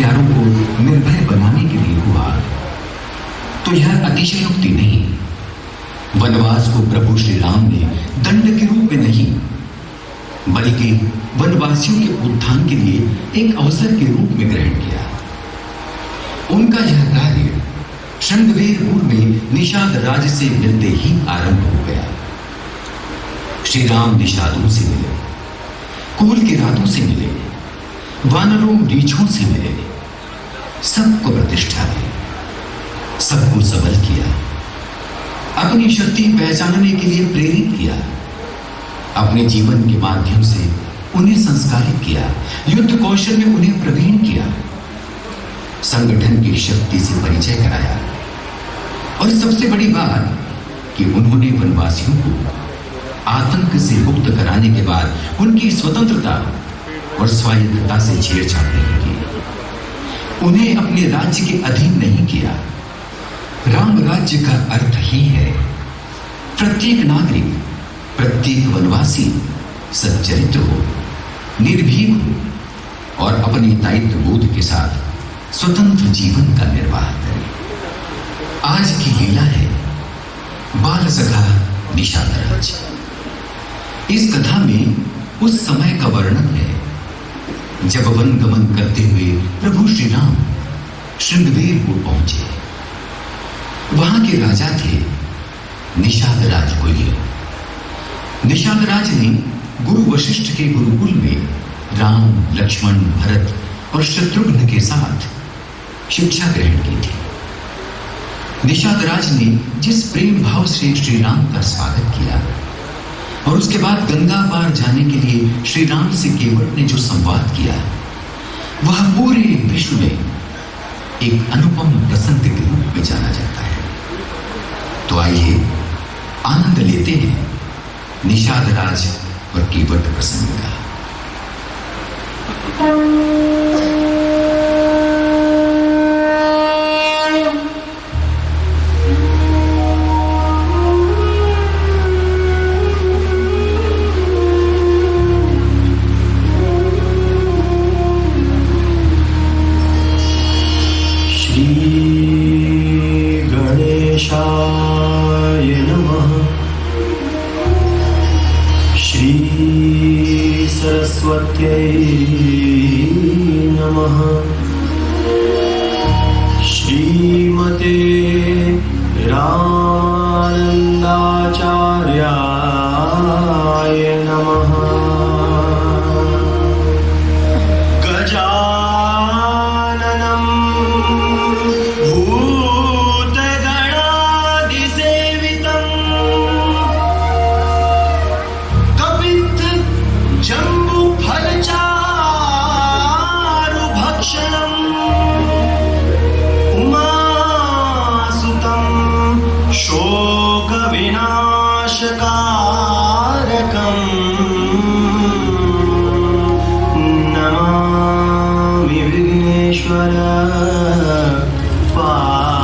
प्यारों को निर्भय बनाने के लिए हुआ, तो यह अतिशयोक्ति नहीं। वनवास को प्रभु श्री राम ने दंड के रूप में नहीं, बल्कि वनवासियों के उत्थान के लिए एक अवसर के रूप में ग्रहण किया। उनका यह कार्य श्रृंगवेरपुर में निषाद राज से मिलते ही आरंभ हो गया। श्री राम निषादों से मिले, कुल के रातों से मिले, वानरों रीछों से मिले, सबको प्रतिष्ठा दी, सबको सबल किया, अपनी शक्ति पहचानने के लिए प्रेरित किया, अपने जीवन के माध्यम से उन्हें संस्कारित किया, युद्ध कौशल में उन्हें प्रवीण किया, संगठन की शक्ति से परिचय कराया। और सबसे बड़ी बात कि उन्होंने वनवासियों को आतंक से मुक्त कराने के बाद उनकी स्वतंत्रता और स्वायत्तता से छेड़छाड़ नहीं की, उन्हें अपने राज्य के अधीन नहीं किया। राम राज्य का अर्थ ही है प्रत्येक नागरिक, प्रत्येक वनवासी सच्चरित्र हो, निर्भीक हो और अपने दायित्व बोध के साथ स्वतंत्र जीवन का निर्वाह करे। आज की लीला है बाल सखा निषाद राज। इस कथा में उस समय का वर्णन है जब वन गमन करते हुए प्रभु श्री राम श्रृंगवेरपुर पहुंचे। वहां के राजा थे निषाद राज गुह्य। निषाद राज ने गुरु वशिष्ठ के गुरुकुल में राम, लक्ष्मण, भरत और शत्रुघ्न के साथ शिक्षा ग्रहण की थी। निषाद राज ने जिस प्रेम भाव से श्री राम का स्वागत किया और उसके बाद गंगा पार जाने के लिए श्री राम से केवट ने जो संवाद किया, वह पूरे विश्व में एक अनुपम प्रसंग के रूप में जाना जाता है। तो आइए आनंद लेते हैं निषाद राज और केवट प्रसंग का। सरस्वत्यै नमः। श्रीमते रामानन्दाचार्याय नमः। गजाननं भूतगणादिसेवितं जम्बुफलचारुभक्षणम् उमासुतं शोकविनाशकारकम् नमामि विघ्नेश्वर पादपङ्कजम्।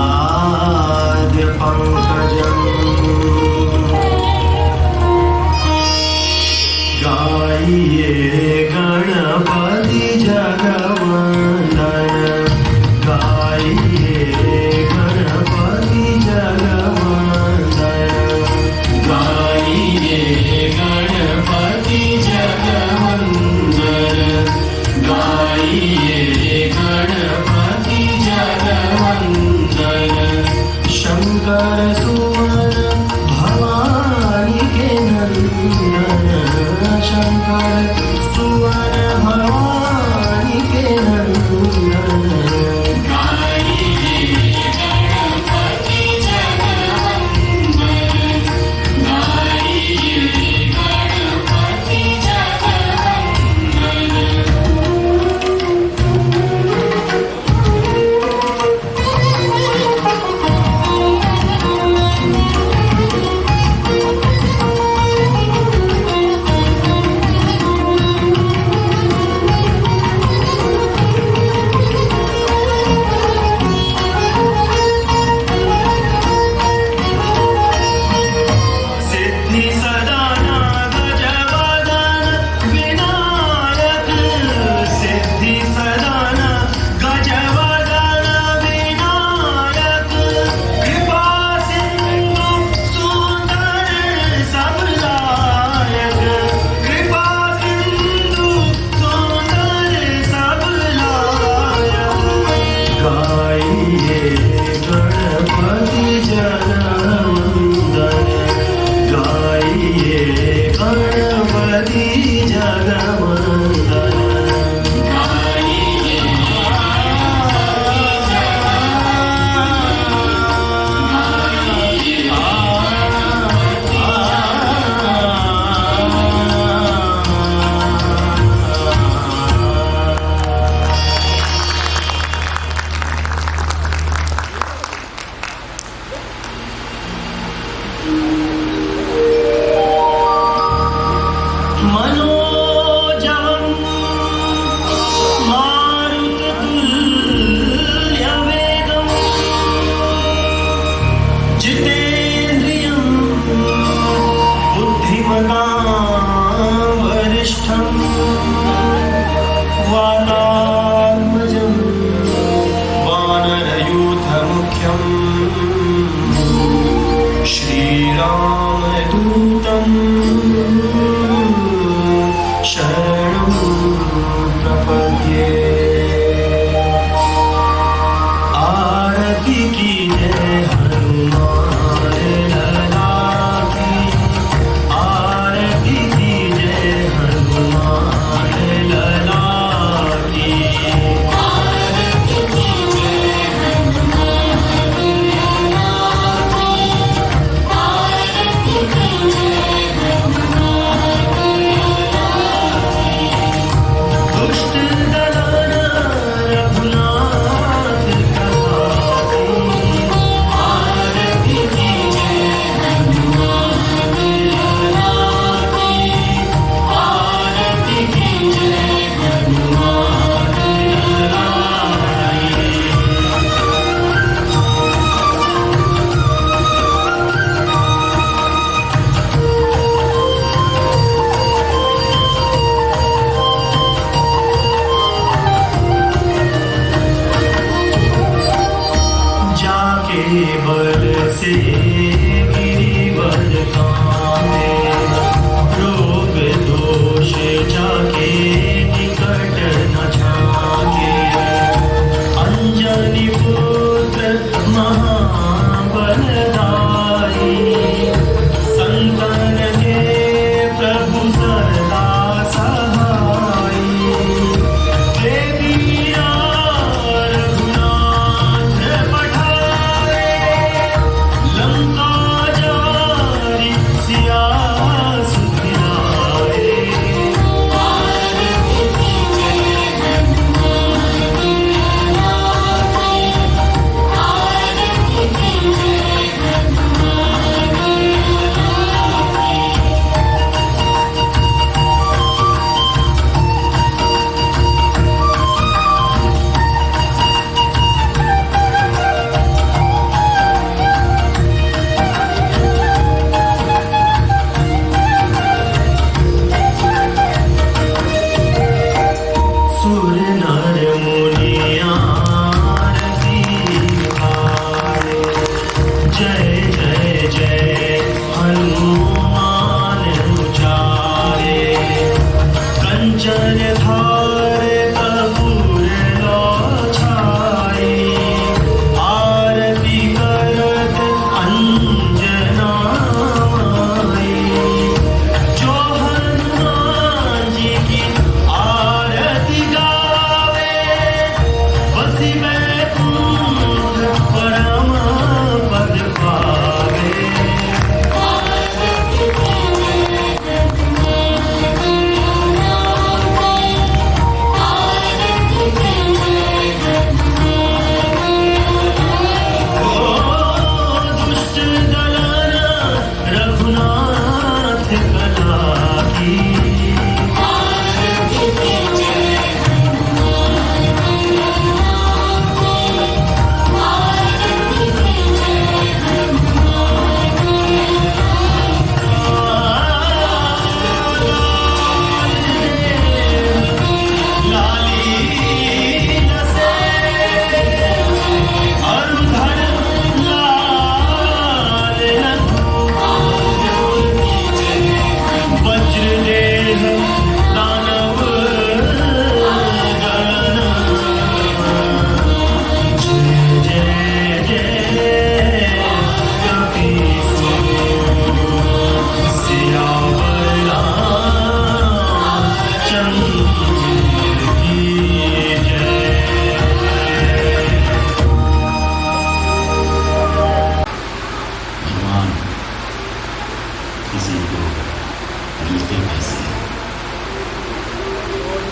गाइए गणपति जगवंदन, गाइए गणपति जगवंदन, गाइए गणपति जगवंदन, गाइए गणपति जगवंदन। शंकर सुवन भवानी के नंदन, शंकर सुवन भवानी के नंदन। गाइए गणपति जगवंदन, गाइए गणपति जगवंदन। वंदन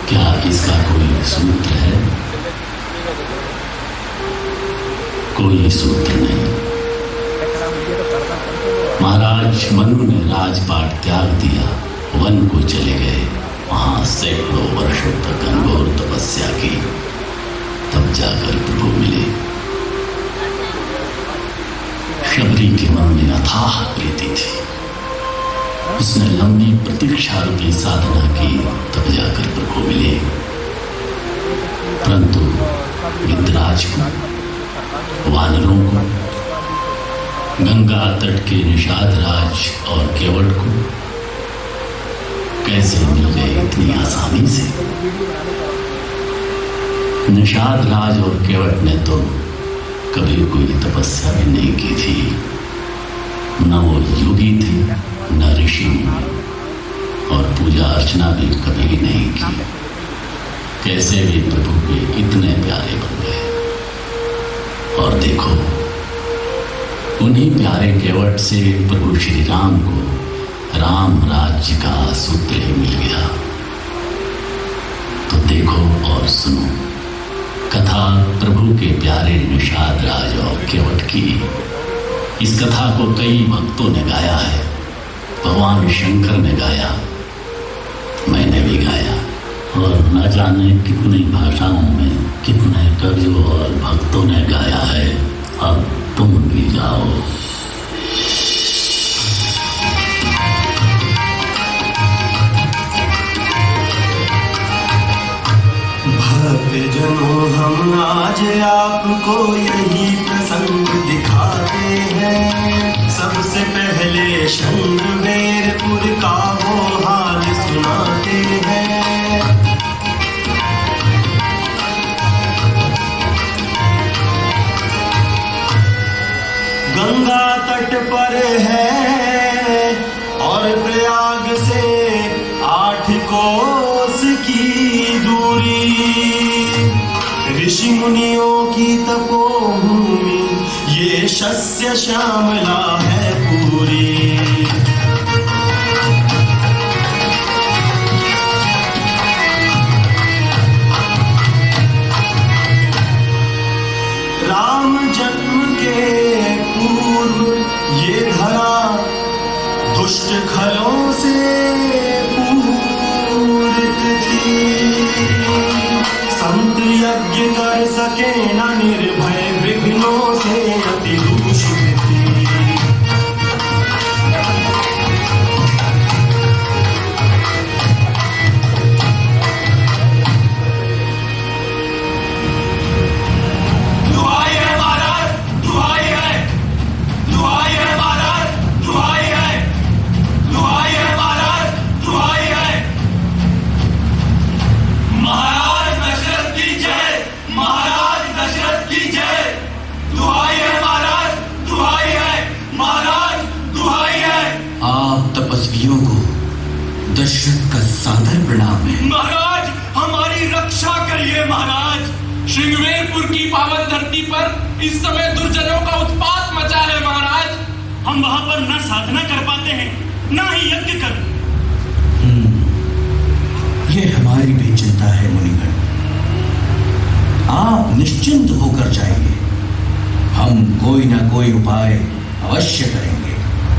क्या इसका कोई सूत्र है? कोई सूत्र नहीं। महाराज मनु ने राजपाट त्याग दिया, वन को चले गए। वहां सैकड़ों वर्षों तक घनघोर तपस्या की, तब जाकर प्रभु मिले। शबरी के मन में अथाह प्रीति थी। उसने लंबी प्रतीक्षा रूपी साधना की, तब जाकर प्रभु मिले। परंतु गिद्धराज को, वानरों को, गंगा तट के निषाद राज और केवट को कैसे मिल गए इतनी आसानी से? निषाद राज और केवट ने तो कभी कोई तपस्या भी नहीं की थी, न वो योगी थे न ऋषि, और पूजा अर्चना भी कभी नहीं की। कैसे भी प्रभु के इतने प्यारे बन गए। और देखो, उन्हीं प्यारे केवट से प्रभु श्री राम को राम राज्य का सूत्र ही मिल गया। तो देखो और सुनो कथा प्रभु के प्यारे निषाद राज और केवट की। इस कथा को कई भक्तों ने गाया है, भगवान शंकर ने गाया, मैंने भी गाया, और न जाने कितनी भाषाओं में कितने कवियों और भक्तों ने गाया है। अब तुम भी गाओ। भक्त जनों, हम आज आपको यही प्रसंग दिखाते हैं। सबसे पहले शंकरवेरपुर का वो हाल सुनाते हैं। गंगा तट पर है और प्रयाग से 8 कोस की दूरी। ऋषि मुनियों की तपोभूमि ये शस्य श्यामला है पूरी। राम जन्म के पूर्व ये धरा दुष्ट खलों से पूरित थी। संत यज्ञ कर सके न निर्भय, विघ्नों से अति दूषित थी। तपस्वियों को दशरथ का सादर प्रणाम है। महाराज, हमारी रक्षा करिए महाराज। श्रृंगवेरपुर की पावन धरती पर इस समय दुर्जनों का उत्पात मचा है महाराज। हम वहां पर न साधना कर पाते हैं न ही यज्ञ कर। ये हमारी भी चिंता है मुनिगण। आप निश्चिंत होकर जाइए, हम कोई ना कोई उपाय अवश्य करेंगे।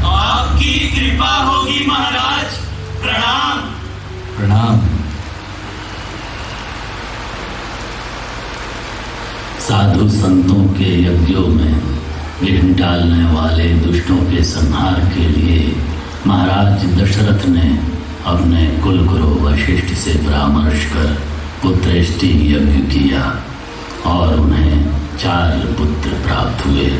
आपकी कृपा होगी महाराज। प्रणाम। प्रणाम। साधु संतों के यज्ञों में विघ्न डालने वाले दुष्टों के संहार के लिए महाराज दशरथ ने अपने कुलगुरु वशिष्ठ से परामर्श कर पुत्रेष्टि यज्ञ किया और उन्हें 4 पुत्र प्राप्त हुए।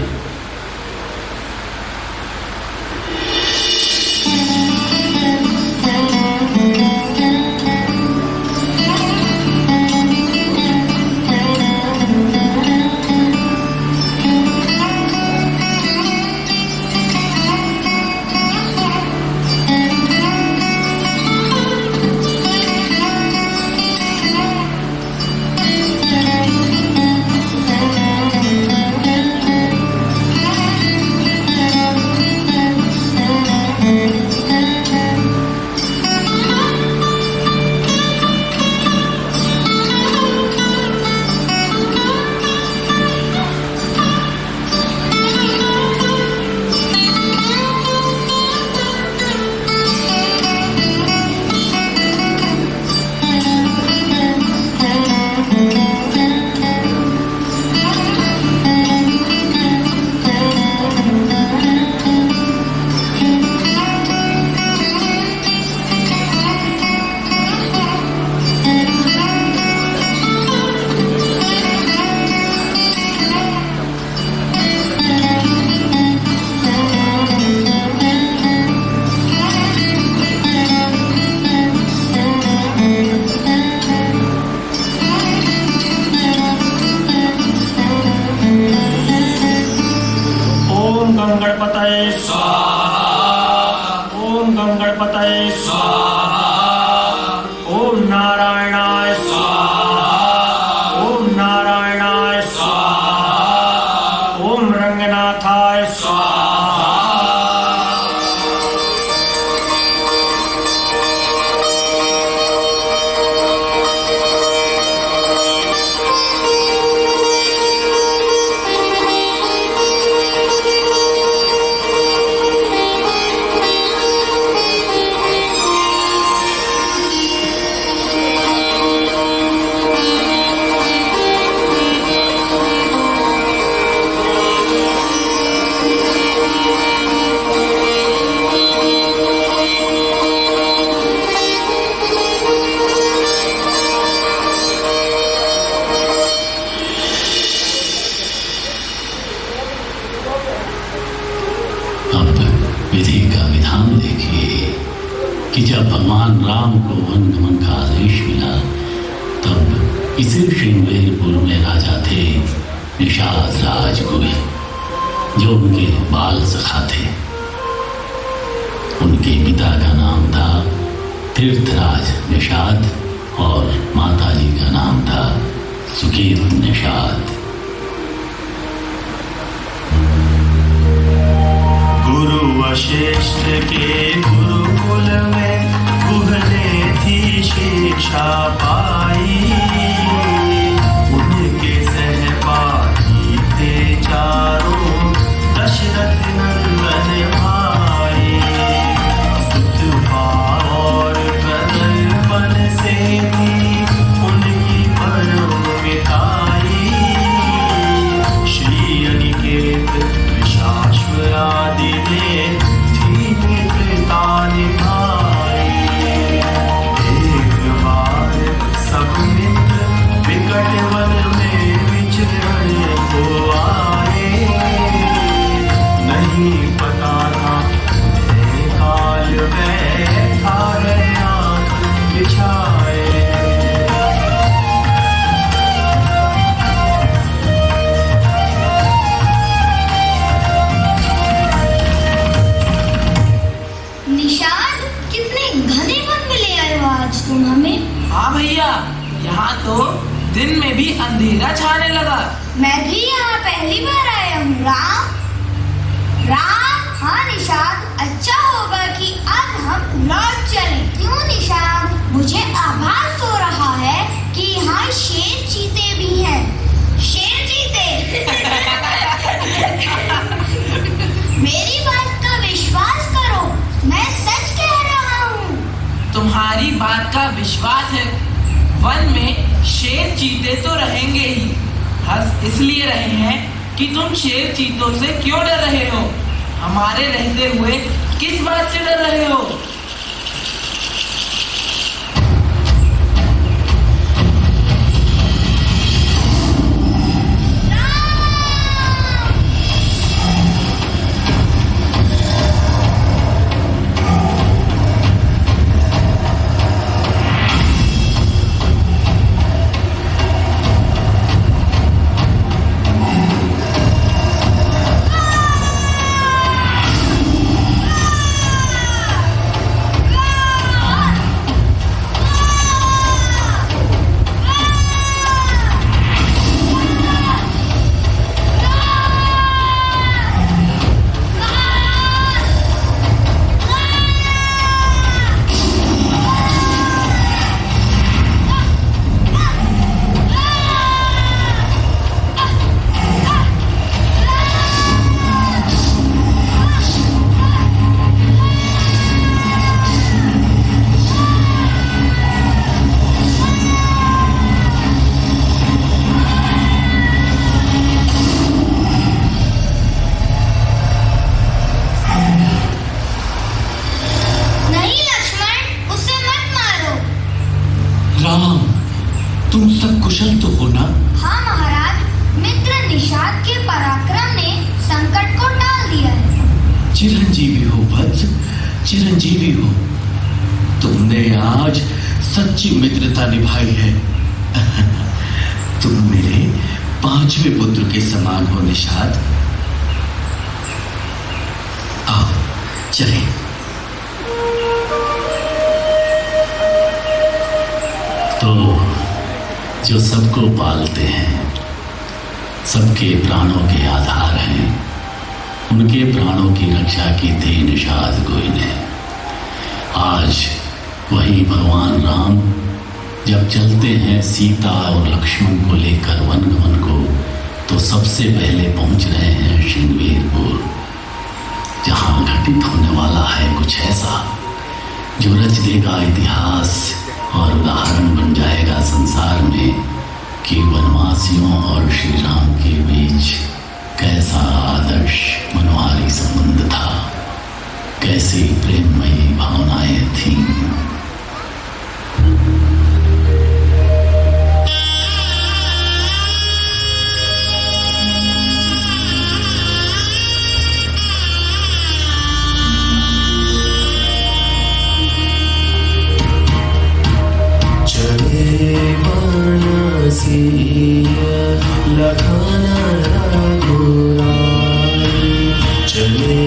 को वनगमन का आदेश मिला, तब इसी श्रृंगेरपुर में राजा थे निषाद राजगुरु, जो उनके बाल सखा थे। उनके पिता का नाम था तीर्थराज निषाद और माताजी का नाम था सुकीर्ति निषाद। गुरु वशिष्ठ के गुरुकुल में गुहले थी शिक्षा पाई, उनके सहपाठी थे चारों दशरथ नंदन भाई। सुतपा और कदर्पण से थी उनकी परमिताई। श्री अनिकेत विशाश्व आदि ने थी मित्रता निभाई। एक बार सब मित्र विकट वन में विचरण को आए, नहीं पता था उन्हें काल बैठा गया बिछाए। निषाद, कितने घने वन में ले आए हो आज तुम हमें। हाँ भैया, यहाँ तो दिन में भी अंधेरा छाने लगा। मैं भी यहाँ पहली बार आया हूँ। राम राम। हाँ निषाद, अच्छा होगा कि अब हम लौट चलें। क्यों निषाद? मुझे आभास हो रहा है कि यहाँ शेर चीते भी हैं। शेर चीते मेरी बात का विश्वास करो, मैं सच कह रहा हूँ। तुम्हारी बात का विश्वास है। वन में शेर चीते तो रहेंगे ही। हंस इसलिए रहे हैं कि तुम शेर चीतों से क्यों डर रहे हो? हमारे रहते हुए किस बात से डर रहे हो? राम, तुम सब कुशल तो हो ना? हाँ महाराज, मित्र निषाद के पराक्रम ने संकट को टाल दिया है। चिरंजीवी हो वत्स, चिरंजीवी हो। तुमने आज सच्ची मित्रता निभाई है। तुम मेरे पांचवें पुत्र के समान हो निषाद। आओ चलें। तो जो सबको पालते हैं, सबके प्राणों के आधार हैं, उनके प्राणों की रक्षा की थी निषाद गोई ने। आज वही भगवान राम जब चलते हैं सीता और लक्ष्मण को लेकर वनगमन को, तो सबसे पहले पहुंच रहे हैं श्रृंगेरपुर, जहां घटित होने वाला है कुछ ऐसा जो रच देगा इतिहास और उदाहरण बन जाएगा संसार में कि वनवासियों और श्री राम के बीच कैसा आदर्श मनोहारी संबंध था, कैसी प्रेममयी भावनाएं थीं। सिया लखन रघुराई चले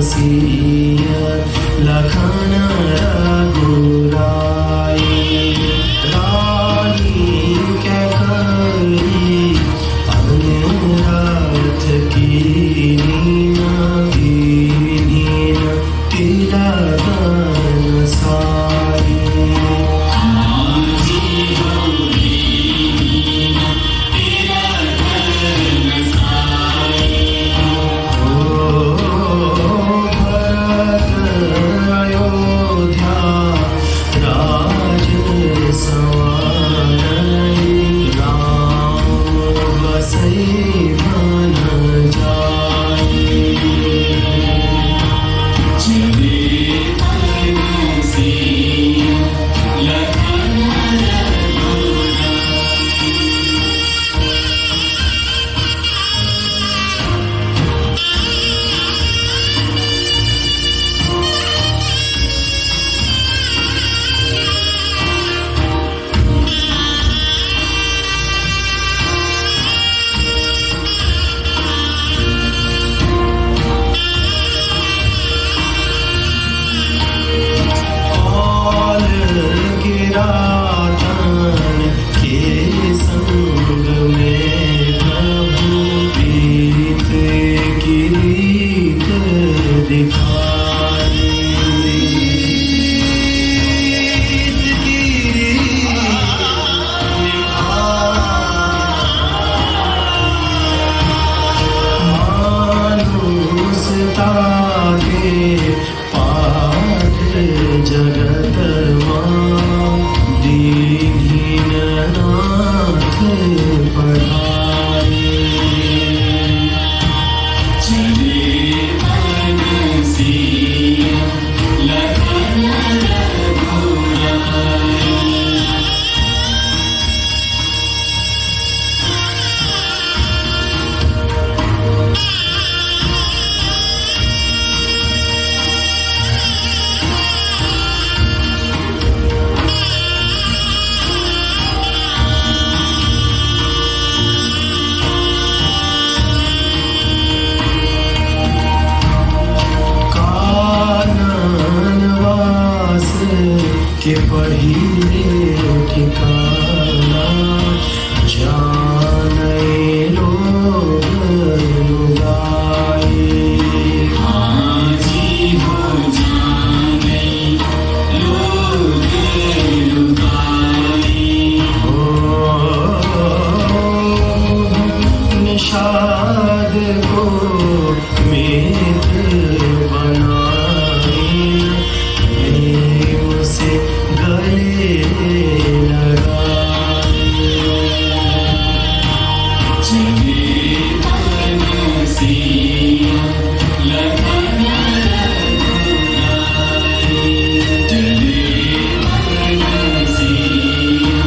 सिया लखन रघुराई रानी के करी अनुराध की नीना तिलगन साई के पढ़िले ठिकाना जाने लोग लुगाई हाजी हो जाने लोग लुगाई हो निषाद को मित्र बनाई से गले लगाई चले सिया लखन रघुराई चले सिया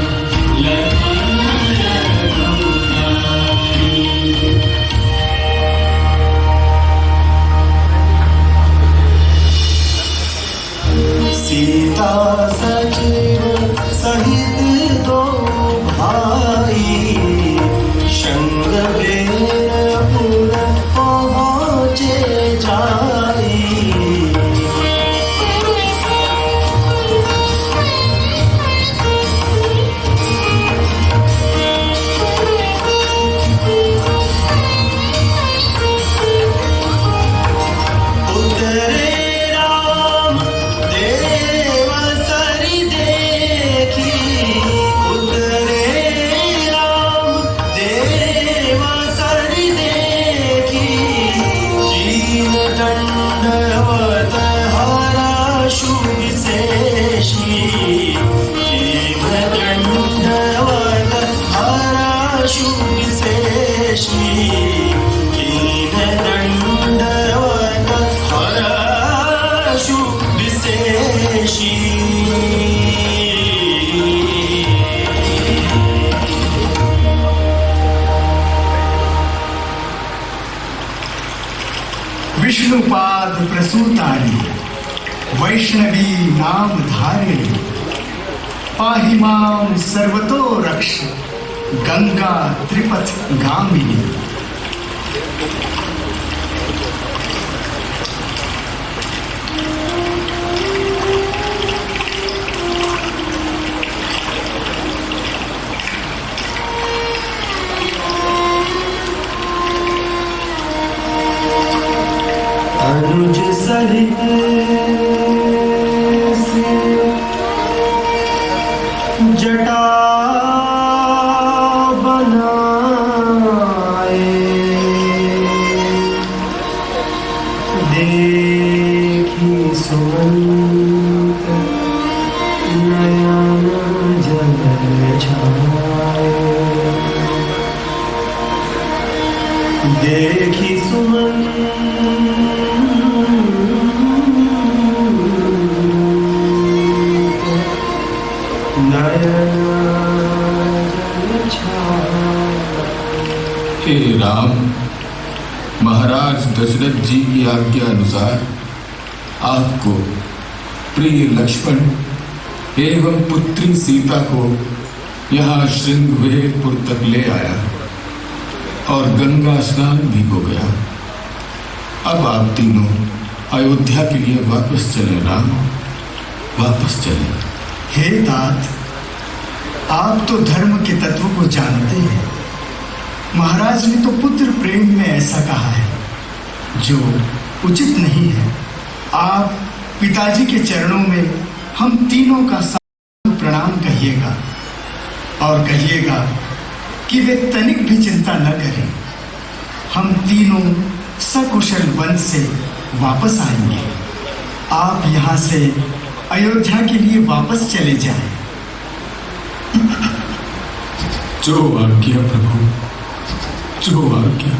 लखन रघुराई सीता सचिव सहित दो भाई शंग बेरपुर पहुँचे जाई विष्णुपाद प्रसूतारी वैष्णवी नाम धारिणी पाहि मां सर्वतो रक्ष गंगा त्रिपथ गामिनी। अनुज सहित जटा बनाए, देखी सुमंत नयन जल छाए, देखी सुमंत हे राम, महाराज दशरथ जी की आज्ञा अनुसार आपको प्रिय लक्ष्मण एवं पुत्री सीता को यहाँ श्रृंगवेरपुर तक ले आया और गंगा स्नान भी हो गया। अब आप तीनों अयोध्या के लिए वापस चले राम, वापस चले। हे तात, आप तो धर्म के तत्व को जानते हैं। महाराज ने तो पुत्र प्रेम में ऐसा कहा है जो उचित नहीं है। आप पिताजी के चरणों में हम तीनों का प्रणाम कहिएगा और कहिएगा कि वे तनिक भी चिंता न करें। हम तीनों सकुशल वन से वापस आएंगे। आप यहाँ से अयोध्या के लिए वापस चले जाएं। जो आज्ञा प्रभु, जो आज्ञा।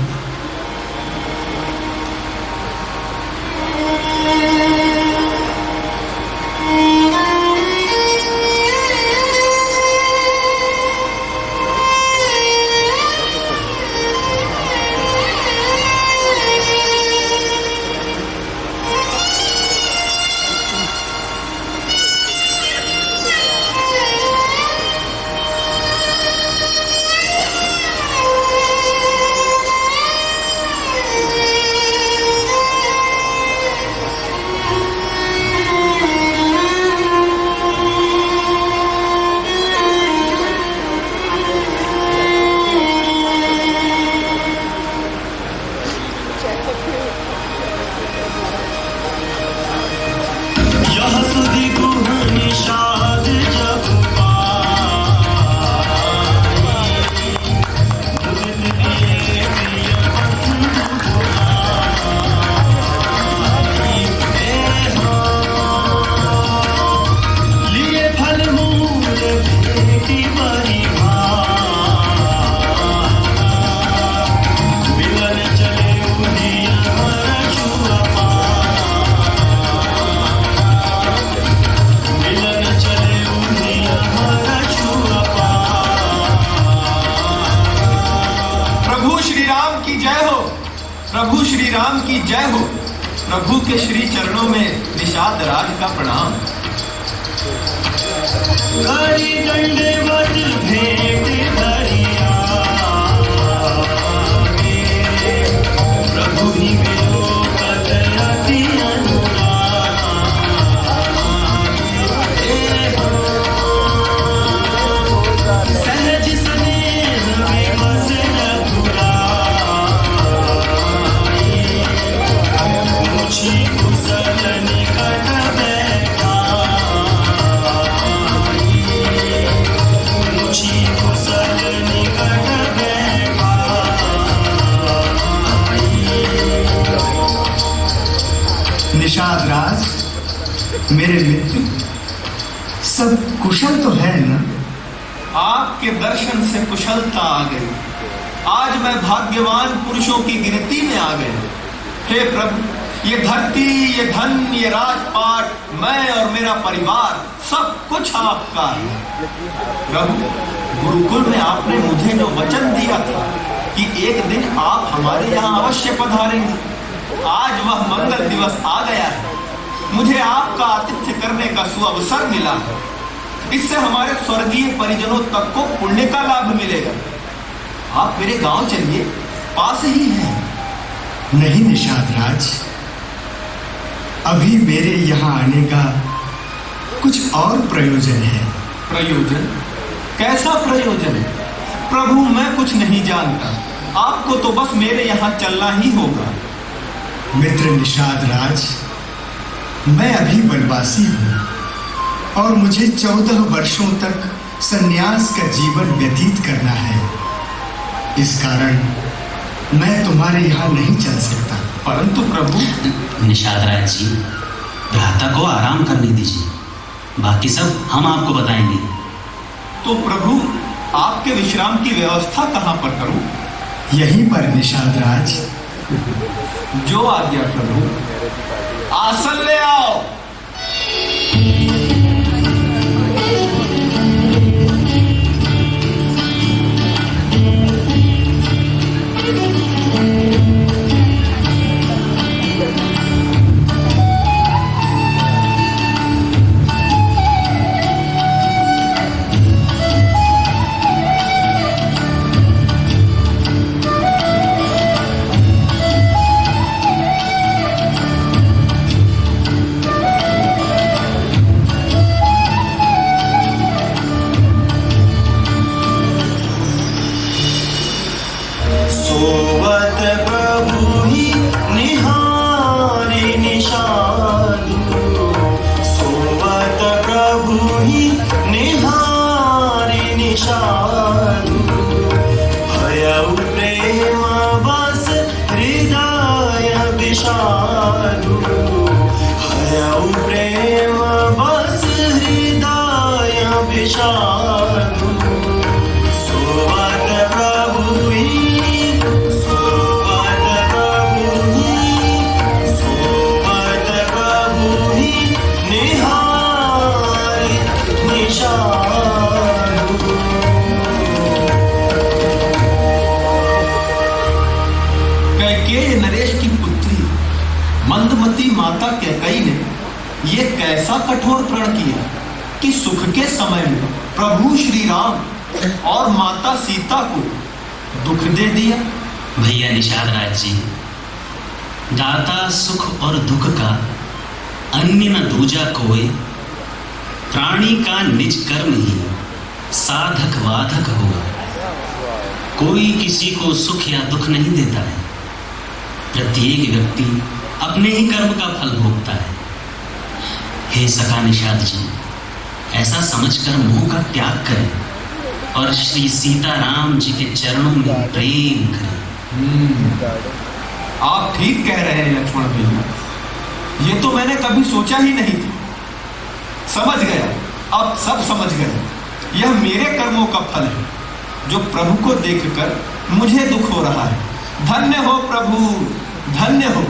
प्रभु श्री राम की जय हो। प्रभु के श्री चरणों में निषाद राज का प्रणाम। करी दंडवत भेंट धरिया, प्रभु ही मिलो कदरति अनुराग, सहज स्नेह में बस कुशल निकट कुशल निकट निषाद राज, मेरे मित्र, सब कुशल तो है ना? आपके दर्शन से कुशलता आ गई। आज मैं भाग्यवान पुरुषों की गिनती में आ गया। हे प्रभु, ये धरती, ये धन, ये राजपाट, मैं और मेरा परिवार, सब कुछ आपका है। प्रभु, गुरुकुल में आपने मुझे जो वचन दिया था कि एक दिन आप हमारे यहाँ अवश्य पधारेंगे, आज वह मंगल दिवस आ गया है। मुझे आपका आतिथ्य करने का सुअवसर मिला है। इससे हमारे स्वर्गीय परिजनों तक को पुण्य का लाभ मिलेगा। आप मेरे गांव चलिए, पास ही है। नहीं निषाद राज, अभी मेरे यहाँ आने का कुछ और प्रयोजन है। प्रयोजन? कैसा प्रयोजन? प्रभु, मैं कुछ नहीं जानता, आपको तो बस मेरे यहाँ चलना ही होगा। मित्र निषाद राज, मैं अभी वनवासी हूँ और मुझे 14 वर्षों तक संन्यास का जीवन व्यतीत करना है। इस कारण मैं तुम्हारे यहाँ नहीं चल सकता। परंतु प्रभु। निषाद राज जी, भ्राता को आराम करने दीजिए, बाकी सब हम आपको बताएंगे। तो प्रभु, आपके विश्राम की व्यवस्था कहाँ पर करूं? यहीं पर निषाद राज। जो आज्ञा प्रभु। आसन ले आओ। सोवत प्रभु ही निहारी निशानु, सोवत प्रभु ही निहारी निशानु, भयउ प्रेम बस हृदय विषानु, भयउ प्रेम बस हृदय विषानु, सोवत प्रभु ही नरेश की पुत्री मंदमती माता कैकेयी ने ये कैसा कठोर प्रण किया कि सुख के समय में प्रभु श्री राम और माता सीता को दुख दे दिया। भैया निषाद राज जी, दाता सुख और दुख का अन्य न दूजा कोई, प्राणी का निज कर्म ही साधक वाधक होगा। कोई किसी को सुख या दुख नहीं देता है, प्रत्येक व्यक्ति अपने ही कर्म का फल भोगता है। हे सखा निषाद जी, ऐसा समझकर मोह का त्याग करें और श्री सीताराम जी के चरणों में प्रेम करें। आप ठीक कह रहे हैं लक्ष्मण भैया, ये तो मैंने कभी सोचा ही नहीं था। समझ गया, अब सब समझ गए। यह मेरे कर्मों का फल है जो प्रभु को देखकर मुझे दुख हो रहा है। धन्य हो प्रभु, धन्य हो।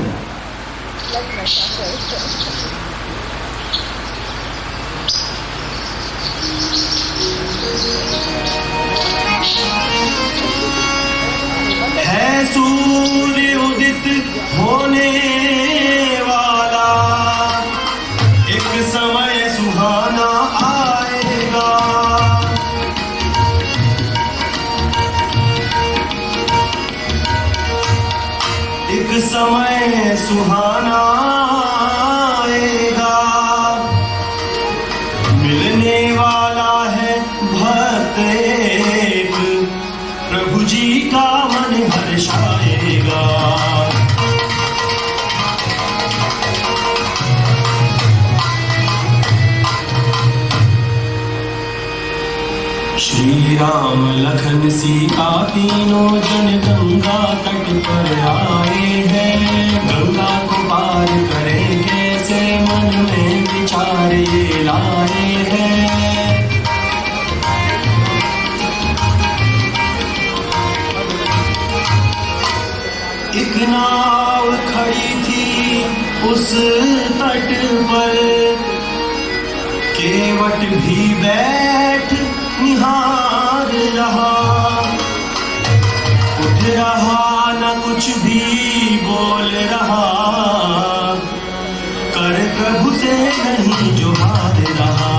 है सूर्य उदित होने वाला, एक समय सुहाना आएगा, एक समय सुहाना आएगा, मिलने वाला है भक्त एक, प्रभु जी का मन हर्षाएगा। श्री राम लखन सीता तीनों जन गंगा तट पर आए हैं, गंगा को पार करें कैसे मन में विचार ये लाए हैं। एक नाव खड़ी थी उस तट पर, केवट भी बैठ निहार रहा, उठ रहा न कुछ भी बोल रहा, कर प्रभु से नहीं जोहार रहा।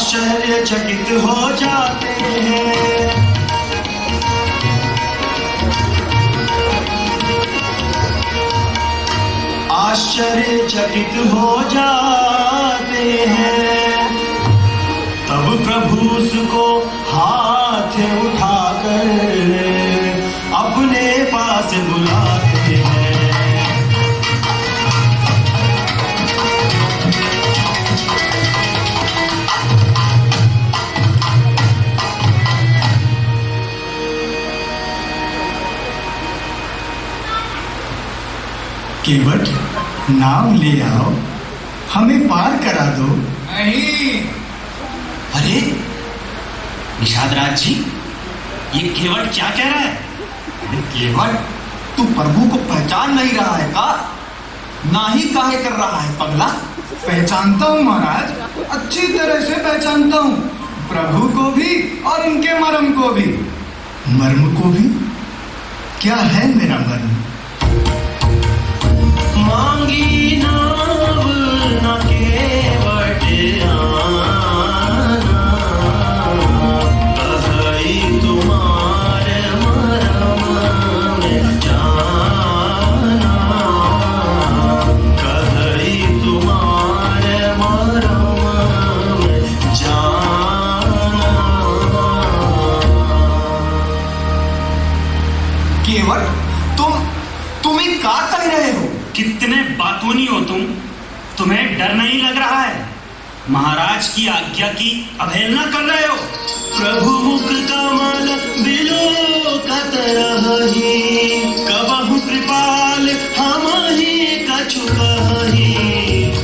आश्चर्यचकित हो जाते हैं। आश्चर्यचकित हो जाते हैं। तब प्रभु उसको हाथ उठाकर अपने पास बुलाते हैं। केवट, नाव ले आओ, हमें पार करा दो। नहीं। अरे निषादराज जी, ये केवट क्या कह रहा है? अरे केवट, तू प्रभु को पहचान नहीं रहा है का? ना ही काहे कर रहा है पगला? पहचानता हूँ महाराज, अच्छी तरह से पहचानता हूँ, प्रभु को भी और इनके मर्म को भी। मर्म को भी? क्या है मेरा मर्म? मांगी नाव न केवट आना, कहीं तुम्हारे मरम में जाना, कहीं तुम्हारे मरम में जाना। केवट, तुम ही क्या कह रहे हो? कितने बातूनी हो तुम? तुम्हें डर नहीं लग रहा है? महाराज की आज्ञा की अवहेलना कर रहे हो। प्रभु मुख कमल बिलोकत रही, कबहु कृपाल हम ही कछु कही।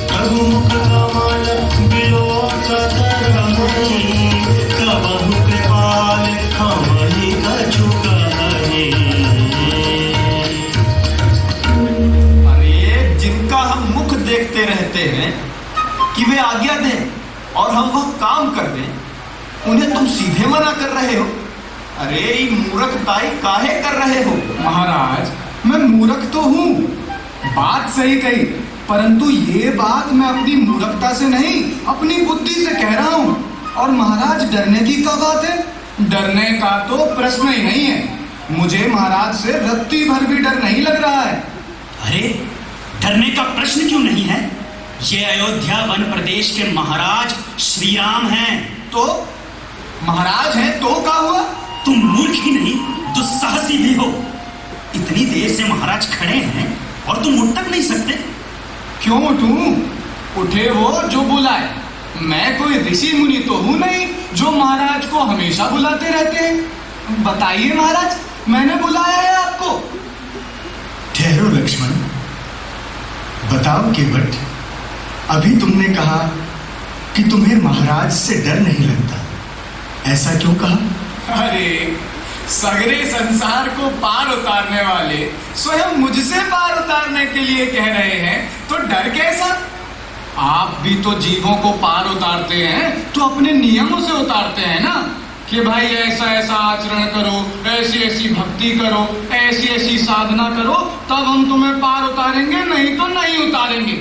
प्रभु मुख कमल बिलोकत रही, कबहु कृपाल हम ही कछु कही। अरे जिनका हम मुख देखते रहते हैं कि वे आज्ञा दें और हम वह काम कर दें, उन्हें तुम सीधे मना कर रहे हो। अरे ये मूर्खताई काहे कर रहे हो? महाराज, मैं मूर्ख तो हूँ, बात सही कही, परंतु ये बात मैं अपनी मूर्खता से नहीं, अपनी बुद्धि से कह रहा हूँ। और महाराज, डरने की क्या बात है? डरने का तो प्रश्न ही नहीं है। मुझे महाराज से रत्ती भर भी डर नहीं लग रहा है। अरे डरने का प्रश्न क्यों नहीं है? ये अयोध्या वन प्रदेश के महाराज श्री राम हैं। तो महाराज हैं तो क्या हुआ? तुम मूर्ख ही नहीं, दुस्साहसी भी हो। इतनी देर से महाराज खड़े हैं और तुम उठ तक नहीं सकते। क्यों उठूं? उठे वो जो बुलाए। मैं कोई ऋषि मुनि तो हूं नहीं जो महाराज को हमेशा बुलाते रहते हैं। बताइए महाराज, मैंने बुलाया है आपको। ठहरो लक्ष्मण, बताओ केवट, अभी तुमने कहा कि तुम्हें महाराज से डर नहीं लगता, ऐसा क्यों कहा? अरे सगरे संसार को पार उतारने वाले स्वयं मुझसे पार उतारने के लिए कह रहे हैं, तो डर कैसा? आप भी तो जीवों को पार उतारते हैं तो अपने नियमों से उतारते हैं ना, कि भाई ऐसा ऐसा आचरण करो, ऐसी ऐसी भक्ति करो, ऐसी ऐसी साधना करो, तब हम तुम्हें पार उतारेंगे, नहीं तो नहीं उतारेंगे।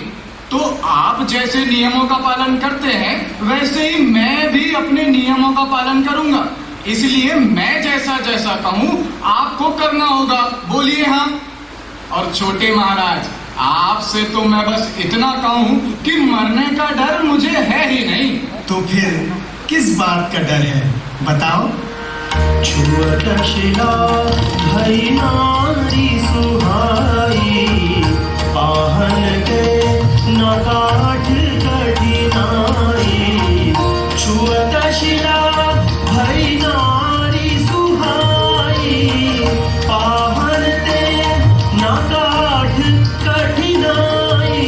तो आप जैसे नियमों का पालन करते हैं, वैसे ही मैं भी अपने नियमों का पालन करूंगा। इसलिए मैं जैसा जैसा कहूं आपको करना होगा। बोलिए हाँ। और छोटे महाराज, आपसे तो मैं बस इतना कहूं कि मरने का डर मुझे है ही नहीं। तो फिर किस बात का डर है, बताओ। छुअत शिला भई नारी सुहाई, पाहन के न काठ कठिनाई। छुअत शिला भई नारी सुहाई, पाहन ते न काठ कठिनाई।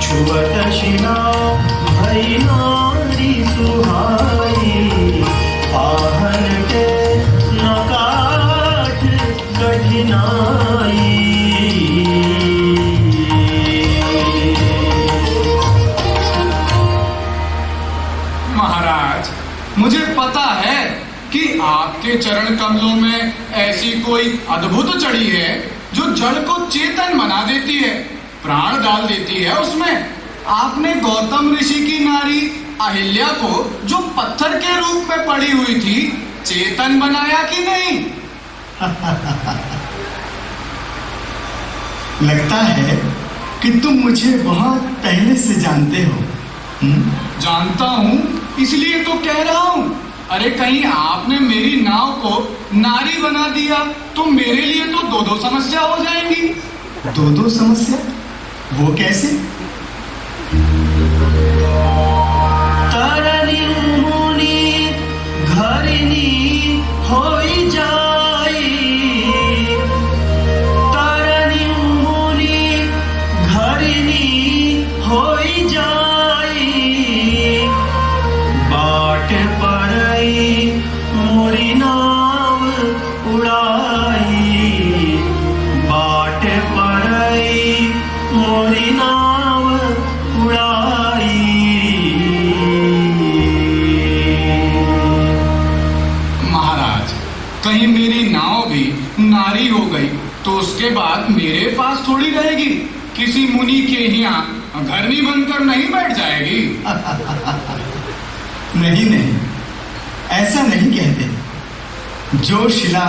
छुअत शिला भई नारी सुहाई, पाहन के न काठ कठिनाई। महाराज, मुझे पता है कि आपके चरण कमलों में ऐसी कोई अद्भुत चढ़ी है जो जड़ को चेतन बना देती है, प्राण डाल देती है उसमें। आपने गौतम ऋषि की नारी अहिल्या को जो पत्थर के रूप में पड़ी हुई थी चेतन बनाया कि नहीं? लगता है कि तुम मुझे बहुत पहले से जानते हो। जानता हूं, इसलिए तो कह रहा हूं। अरे कहीं आपने मेरी नाव को नारी बना दिया तो मेरे लिए तो दो दो समस्या हो जाएंगी। दो दो समस्या? वो कैसे? तरनी मुनि घरिनी होई जाई, तरनी मुनि घरिनी होई जाई, बाट परई मोरी नाव उड़ाई, बाट परई मोरी नाव उड़ाई। महाराज, कहीं मेरी नाव भी नारी हो गई तो उसके बाद मेरे पास थोड़ी रहेगी, किसी मुनि के यहाँ घरनी बनकर नहीं बैठ जाएगी। नहीं नहीं, ऐसा नहीं कहते। जो शिला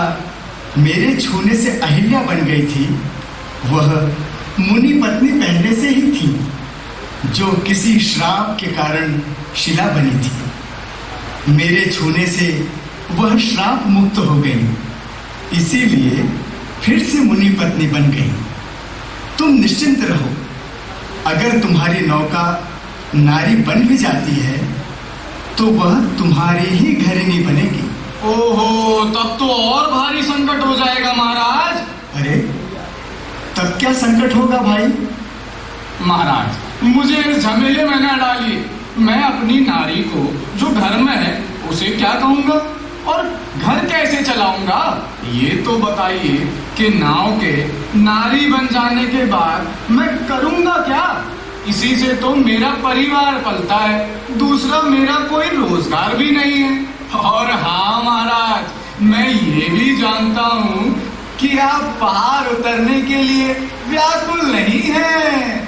मेरे छूने से अहिल्या बन गई थी वह मुनि पत्नी पहले से ही थी, जो किसी श्राप के कारण शिला बनी थी। मेरे छूने से वह श्राप मुक्त हो गई, इसीलिए फिर से मुनि पत्नी बन गई। तुम निश्चिंत रहो, अगर तुम्हारी नौका नारी बन भी जाती है तो वह तुम्हारी ही घरिनी बनेगी। ओहो, तब तो और भारी संकट हो जाएगा महाराज। अरे तब क्या संकट होगा भाई? महाराज, मुझे इस झमेले में न डालिए। मैं अपनी नारी को जो घर में है उसे क्या कहूंगा और घर कैसे चलाऊंगा? ये तो बताइए कि नाव के नारी बन जाने के बाद मैं करूंगा क्या? इसी से तो मेरा परिवार पलता है, दूसरा मेरा कोई रोजगार भी नहीं है। और हाँ महाराज, मैं ये भी जानता हूँ कि आप पार उतरने के लिए व्याकुल नहीं हैं।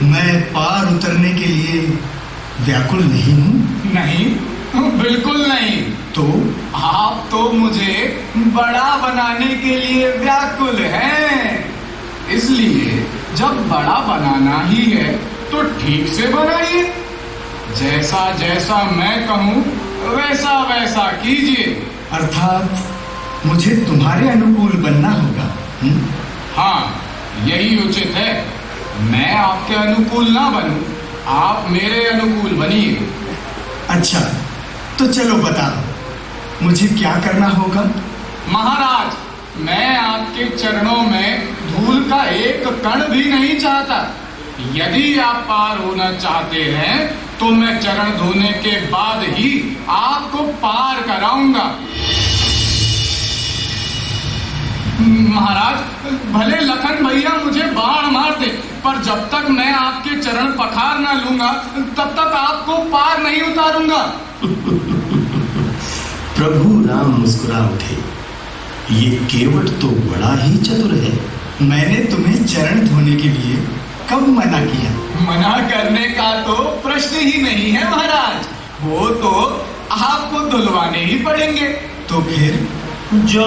मैं पार उतरने के लिए व्याकुल नहीं हूँ। नहीं, बिल्कुल नहीं। तो आप तो मुझे बड़ा बनाने के लिए व्याकुल हैं। इसलिए जब बड़ा बनाना ही है तो ठीक से बनाइए। जैसा जैसा मैं कहूँ वैसा वैसा कीजिए। अर्थात मुझे तुम्हारे अनुकूल बनना होगा। हाँ, यही उचित है। मैं आपके अनुकूल ना बनूं, आप मेरे अनुकूल बनिए। अच्छा, तो चलो बताओ, मुझे क्या करना होगा? महाराज, मैं आपके चरणों में धूल का एक कण भी नहीं चाहता। यदि आप पार होना चाहते हैं तो मैं चरण धोने के बाद ही आपको पार कराऊंगा। महाराज, भले लखन भैया मुझे बाण मार दे, पर जब तक मैं आपके चरण पखार ना लूंगा तब तक आपको पार नहीं उतारूंगा। प्रभु राम मुस्कुरा उठे। ये केवट तो बड़ा ही चतुर है। मैंने तुम्हें चरण धोने के लिए कब मना किया? मना करने का तो प्रश्न ही नहीं है महाराज, वो तो आपको धुलवाने ही पड़ेंगे। तो फिर जो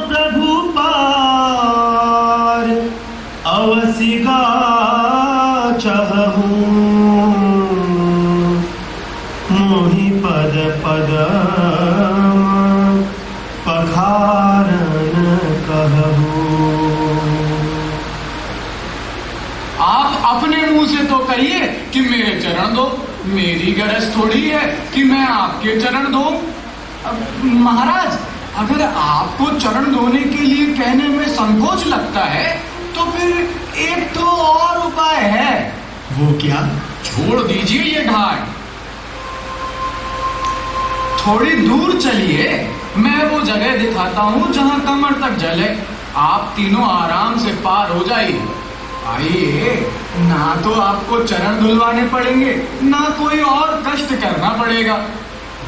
प्रभु पार अवसिगा चाहूं, मोहि पद पद पखारन कहूं। आप अपने मुंह से तो कहिए कि मेरे चरण दो। मेरी गरज थोड़ी है कि मैं आपके चरण दूं। महाराज, अगर आपको चरण धोने के लिए कहने में संकोच लगता है तो फिर एक तो और उपाय है। वो क्या? छोड़ दीजिए ये घाट, थोड़ी दूर चलिए, मैं वो जगह दिखाता हूँ जहाँ कमर तक जल है। आप तीनों आराम से पार हो जाइए। आइए, ना तो आपको चरण धुलवाने पड़ेंगे ना कोई और कष्ट करना पड़ेगा।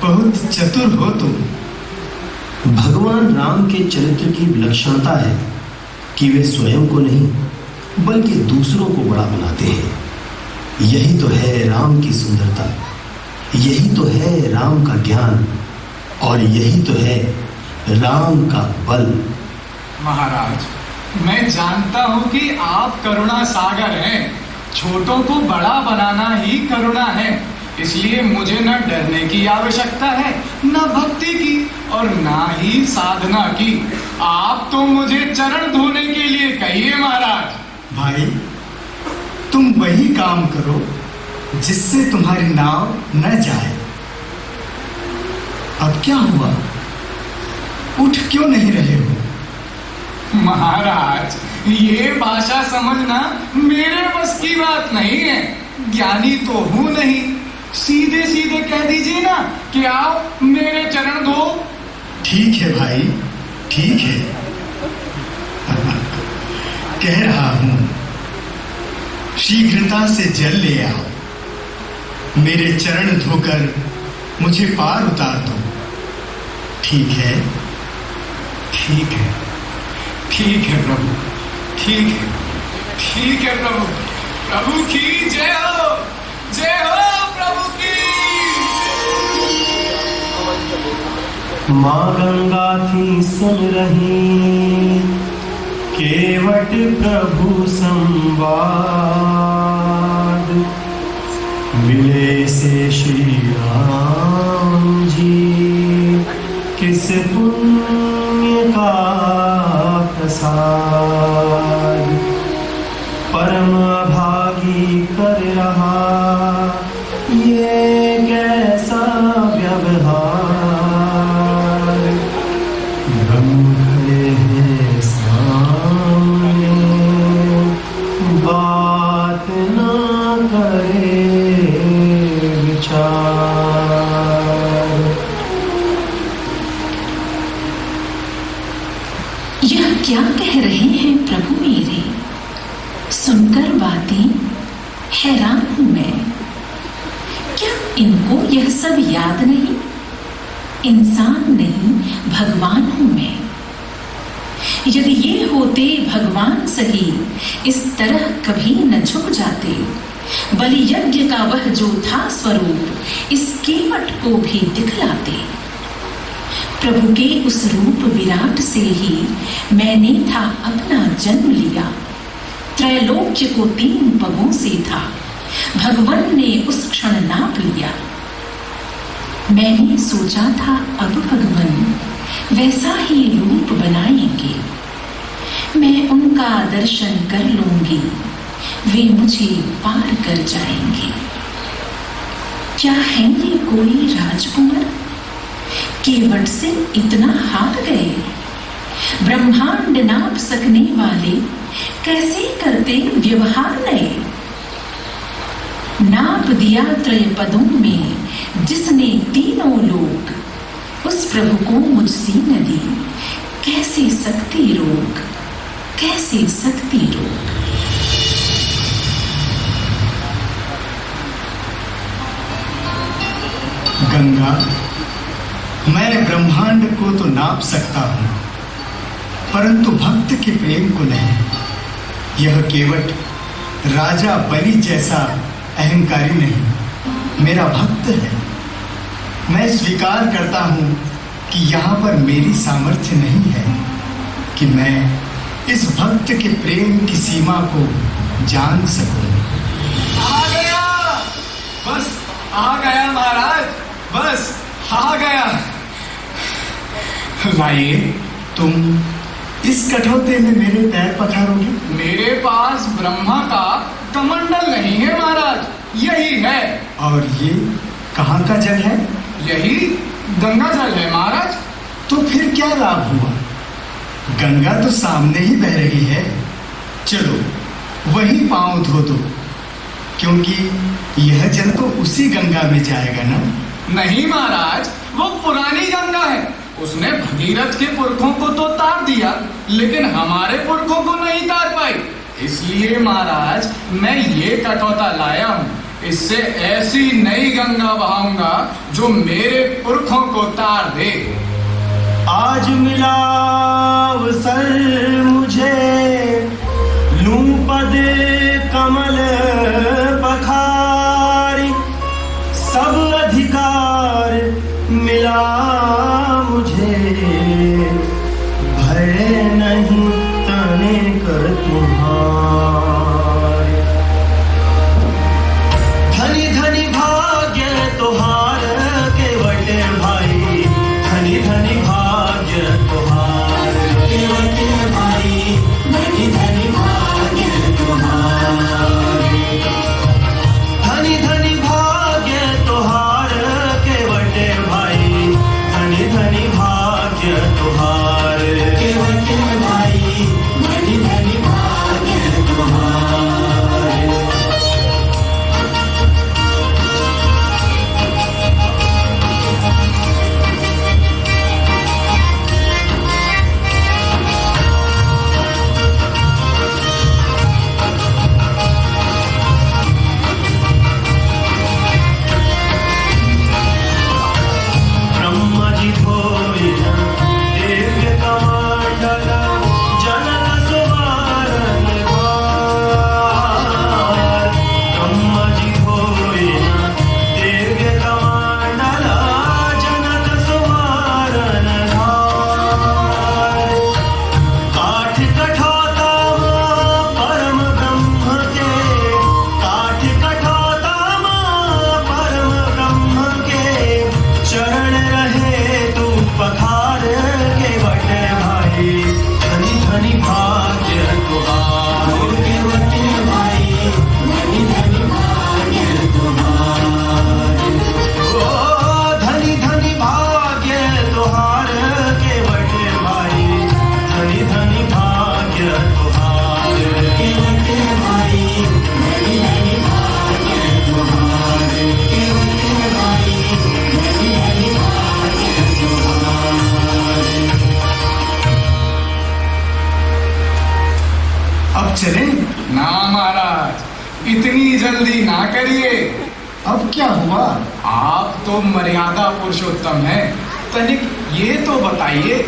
बहुत चतुर हो तुम। भगवान राम के चरित्र की विलक्षणता है कि वे स्वयं को नहीं बल्कि दूसरों को बड़ा बनाते हैं। यही तो है राम की सुंदरता। यही तो है राम का ज्ञान और यही तो है राम का बल। महाराज, मैं जानता हूँ कि आप करुणा सागर हैं। छोटों को बड़ा बनाना ही करुणा है। इसलिए मुझे न डरने की आवश्यकता है, न भक्ति की और ना ही साधना की। आप तो मुझे चरण धोने के लिए कहिए महाराज। भाई, तुम वही काम करो जिससे तुम्हारी नाव न जाए। अब क्या हुआ? उठ क्यों नहीं रहे हो? महाराज, ये भाषा समझना मेरे बस की बात नहीं है। ज्ञानी तो हूं नहीं। सीधे सीधे कह दीजिए ना कि आप मेरे चरण धो। ठीक है भाई, ठीक है। कह रहा हूं, शीघ्रता से जल ले आओ। मेरे चरण धोकर मुझे पार उतार दो। ठीक है? ठीक है, ठीक है प्रभु, ठीक है, ठीक है प्रभु। प्रभु की जय हो, जय हो प्रभु की। माँ गंगा थी सुन रही केवट प्रभु संवाद। मिले से श्री राम जी किस पुण्य का प्रसाद। परम भागी कर रहा ये कैसा व्यवहार। ब्रह्म खड़े हैं सामने बात ना करे विचार। यह क्या कह रहे हैं प्रभु मेरे? सुनकर बातें हैरान हूं मैं। क्या इनको यह सब याद नहीं? इंसान नहीं, भगवान हूं मैं। यदि ये होते भगवान सही, इस तरह कभी न झुक जाते। बलि यज्ञ का वह जो था स्वरूप, इस केवट को भी दिखलाते। प्रभु के उस रूप विराट से ही मैंने था अपना जन्म लिया। त्रैलोक्य को 3 पगों से था, भगवान ने उस क्षण नाप लिया। मैंने सोचा था अब भगवान वैसा ही रूप बनाएंगे। मैं उनका दर्शन कर लूंगी, वे मुझे पार कर जाएंगे। क्या है ये कोई राजकुमार? केवट से इतना हार गए। ब्रह्मांड नाप सकने वाले कैसे करते व्यवहार नए। नाप दिया त्रय पदों में जिसने 3 लोक, उस प्रभु को मुझसे न दी कैसे सकती रोक, कैसे सकती रोक। गंगा, मैं ब्रह्मांड को तो नाप सकता हूं, परंतु भक्त के प्रेम को नहीं। यह केवट राजा बलि जैसा अहंकारी नहीं, मेरा भक्त है। मैं स्वीकार करता हूं कि यहाँ पर मेरी सामर्थ्य नहीं है कि मैं इस भक्त के प्रेम की सीमा को जान सकूं। आ गया, बस आ गया महाराज, बस आ गया। लाइए, तुम इस कठौते में मेरे पैर पखारोगे? मेरे पास ब्रह्मा का कमंडल नहीं है महाराज, यही है। और ये कहाँ का जल है? यही गंगा जल है महाराज। तो फिर क्या लाभ हुआ? गंगा तो सामने ही बह रही है। चलो वही पांव धो दो, क्योंकि यह जल तो उसी गंगा में जाएगा ना। नहीं महाराज, वो पुरानी गंगा है। उसने भगीरथ के पुरखों को तो तार दिया, लेकिन हमारे पुरखों को नहीं तार पाई। इसलिए महाराज मैं ये कटौता लाया हूँ। इससे ऐसी नई गंगा बहाऊंगा जो मेरे पुरखों को तार दे। आज मिला अवसर मुझे, लूं पद कमल पखारी। सब अधिकार मुझे भय नहीं तने कर तुम्हारे। धनी धनी भाग्य तुहार केवट भाई, धनी धनी भाग्य तुहार केवट भाई, धनी धनी भाग्य तुहार। धनी धनी भाग्य तुहार केवट भाई, धनी धनी भाग्य तुहार केवट भाई, धनी धनी भाग्य तुहार। ब्रह्मा जी धोई दिव्य कमंडल, जनक सुवारन द्वार। ब्रह्मा जी धोई दिव्य कमंडल, जनक सुवारन द्वार। काठ कठौता परम ब्रह्म के, काठ कठौता परम ब्रह्म के, चरण रहे तू पखार केवट भाई, धनी धनी भाग्य तुहार केवट भाई, धनी धनी भाग्य तुहार। ओ धनी धनी भाग्य तुहार केवट भाई, धनी धनी भाग्य तुहार केवट भाई, धनी धनी भाग्य तुहार केवट भाई, धनी धनी भाग्य तुहार। अब चलें? ना महाराज, इतनी जल्दी ना करिए। अब क्या हुआ? आप तो मर्यादा पुरुषोत्तम हैं। तनिक ये तो बताइए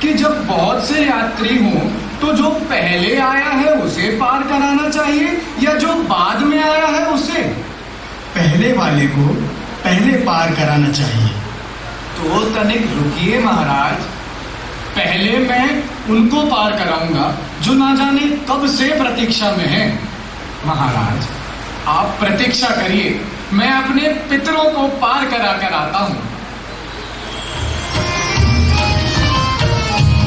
कि जब बहुत से यात्री हों तो जो पहले आया है उसे पार कराना चाहिए या जो बाद में आया है उसे? पहले वाले को पहले पार कराना चाहिए। तो तनिक रुकिए महाराज, पहले मैं उनको पार कराऊंगा जो ना जाने कब से प्रतीक्षा में हैं। महाराज आप प्रतीक्षा करिए, मैं अपने पितरों को पार करा कर आता हूँ।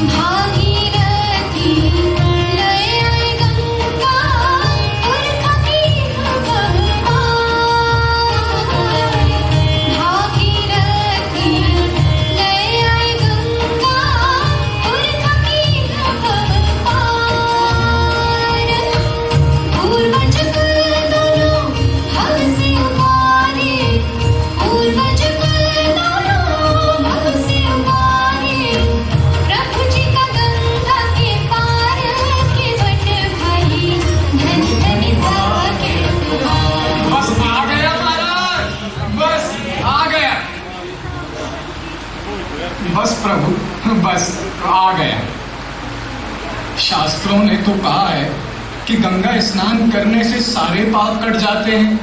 भागीरथी लय आई गंगा, पुरख कीन भगवान। भागीरथी लय आई गंगा, पुरख कीन भगवान। पूर्वज कुल दोनों हमसे उबारे, पूर्वज कुल दोनों हमसे उबारे। प्रभु जी का गंगा के पार केवट भाई, धनी धनी भाग्य तुहार। बस आ गया महाराज, बस आ गया। बस प्रभु, बस आ गया। शास्त्रों ने तो कहा है कि गंगा स्नान करने से सारे पाप कट जाते हैं,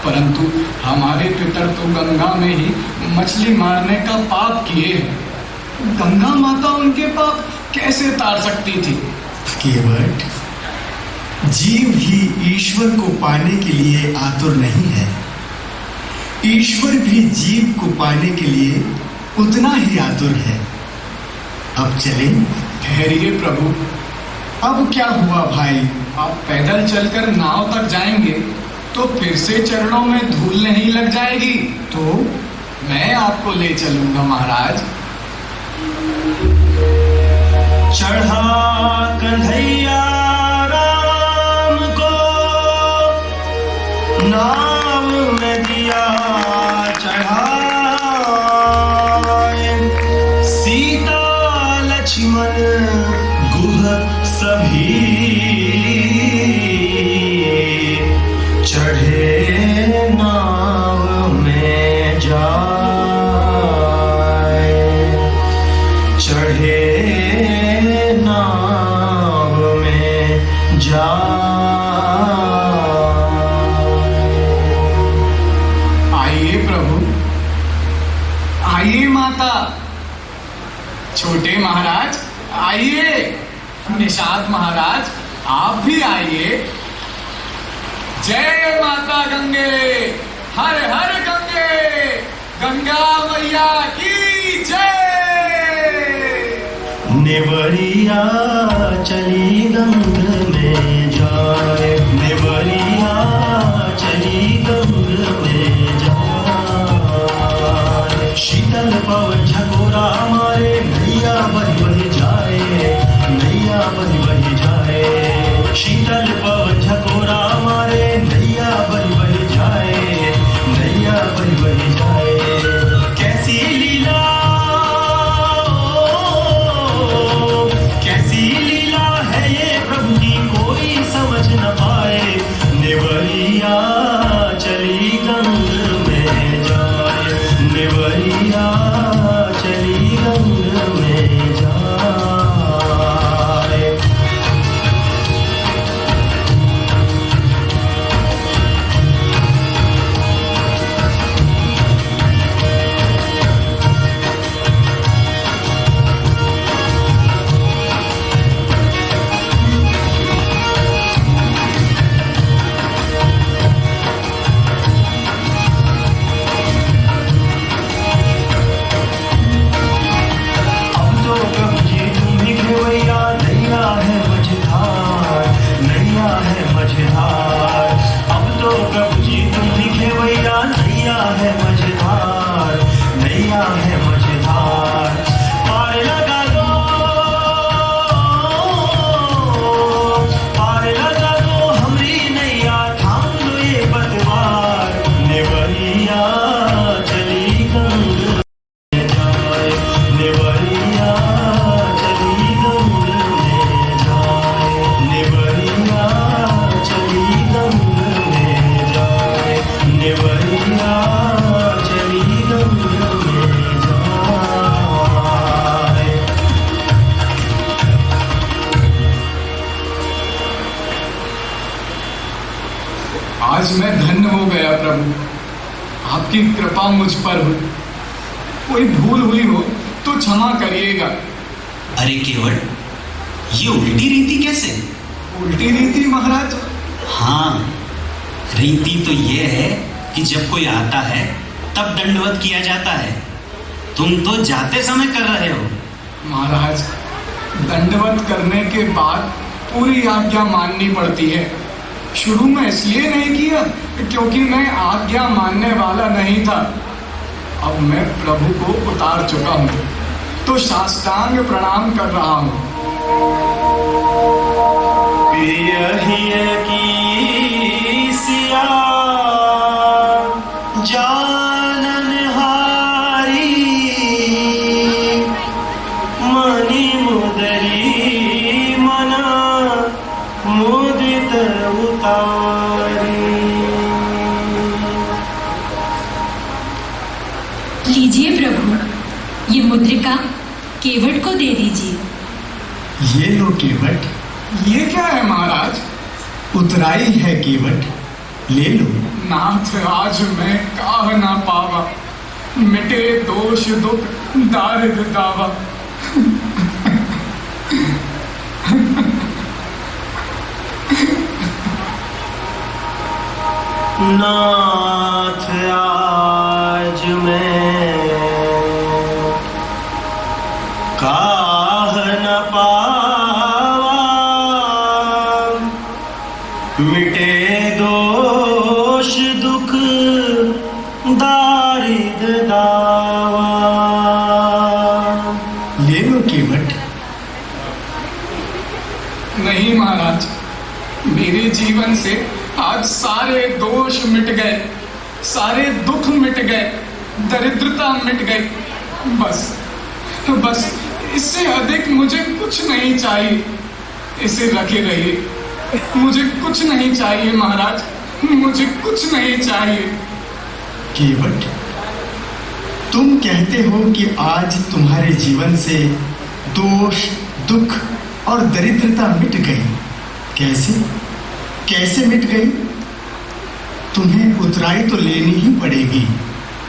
परंतु हमारे पितर तो गंगा में ही मछली मारने का पाप किए हैं। गंगा माता उनके पाप कैसे तार सकती थी? केवट, जीव ही ईश्वर को पाने के लिए आतुर नहीं है। ईश्वर भी जीव को पाने के लिए उतना ही आतुर है। अब चलें? ठहरिए प्रभु, अब क्या हुआ भाई? आप पैदल चलकर नाव तक जाएंगे तो फिर से चरणों में धूल नहीं लग जाएगी? तो मैं आपको ले चलूंगा महाराज। चढ़ा कन्हैया राम को, नाम में दिया चढ़ाए। सीता लक्ष्मण गुह सभी चढ़े नाव में जाए, चढ़े नाव में जाए। आइए प्रभु, आइए। आइए माता। छोटे महाराज आइए। निषाद महाराज आप भी आइए। जय माता गंगे, हर हर गंगे, गंगा मैया की जय। नेवरिया चली गंग में जाए, नेवरिया चली गंग में जाए। शीतल पवन झकोरा मारे, नैया बही बही जाए, नैया बही बही जाए। शीतल पवन झकोरा मारे, नैया बही बही जाए, नैया बही बही जाए। कैसी लीला, कैसी लीला है ये प्रभु की कोई समझ न पाए। नेवरिया चली गंग में जाए, नेवरिया चली गंग में जाए। आज मैं धन्य हो गया प्रभु, आपकी कृपा मुझ पर हुई। कोई भूल हुई हो तो क्षमा करिएगा। अरे केवट, ये उल्टी रीति कैसे? उल्टी रीति महाराज? हाँ, रीति तो ये है कि जब कोई आता है तब दंडवत किया जाता है। तुम तो जाते समय कर रहे हो। महाराज, दंडवत करने के बाद पूरी आज्ञा माननी पड़ती है। शुरू में इसलिए नहीं किया क्योंकि मैं आज्ञा मानने वाला नहीं था। अब मैं प्रभु को उतार चुका हूँ तो साष्टांग प्रणाम कर रहा हूँ। की सिया जानन हारी, मणि मुदरी मना मुदित उतारी। लीजिए प्रभु, ये मुद्रिका केवट को दे दीजिए। ये लो केवट। ये क्या है महाराज? उतराई है केवट, ले लो। नाथ आज मैं काह ना पावा, मिटे दोष दुख दारिद्र दावा। नाथ आज मैं काह न पावा, मिटे दोष दुख दारिद्र दावा। ले लो केवट। नहीं महाराज, मेरे जीवन से आज सारे दोष मिट गए, सारे दुख मिट गए, दरिद्रता मिट गई। बस बस इससे अधिक मुझे कुछ नहीं चाहिए। इसे रखे रहिए, मुझे कुछ नहीं चाहिए महाराज, मुझे कुछ नहीं चाहिए। केवट, तुम कहते हो कि आज तुम्हारे जीवन से दोष दुख और दरिद्रता मिट गई। कैसे कैसे मिट गई? तुम्हें उतराई तो लेनी ही पड़ेगी।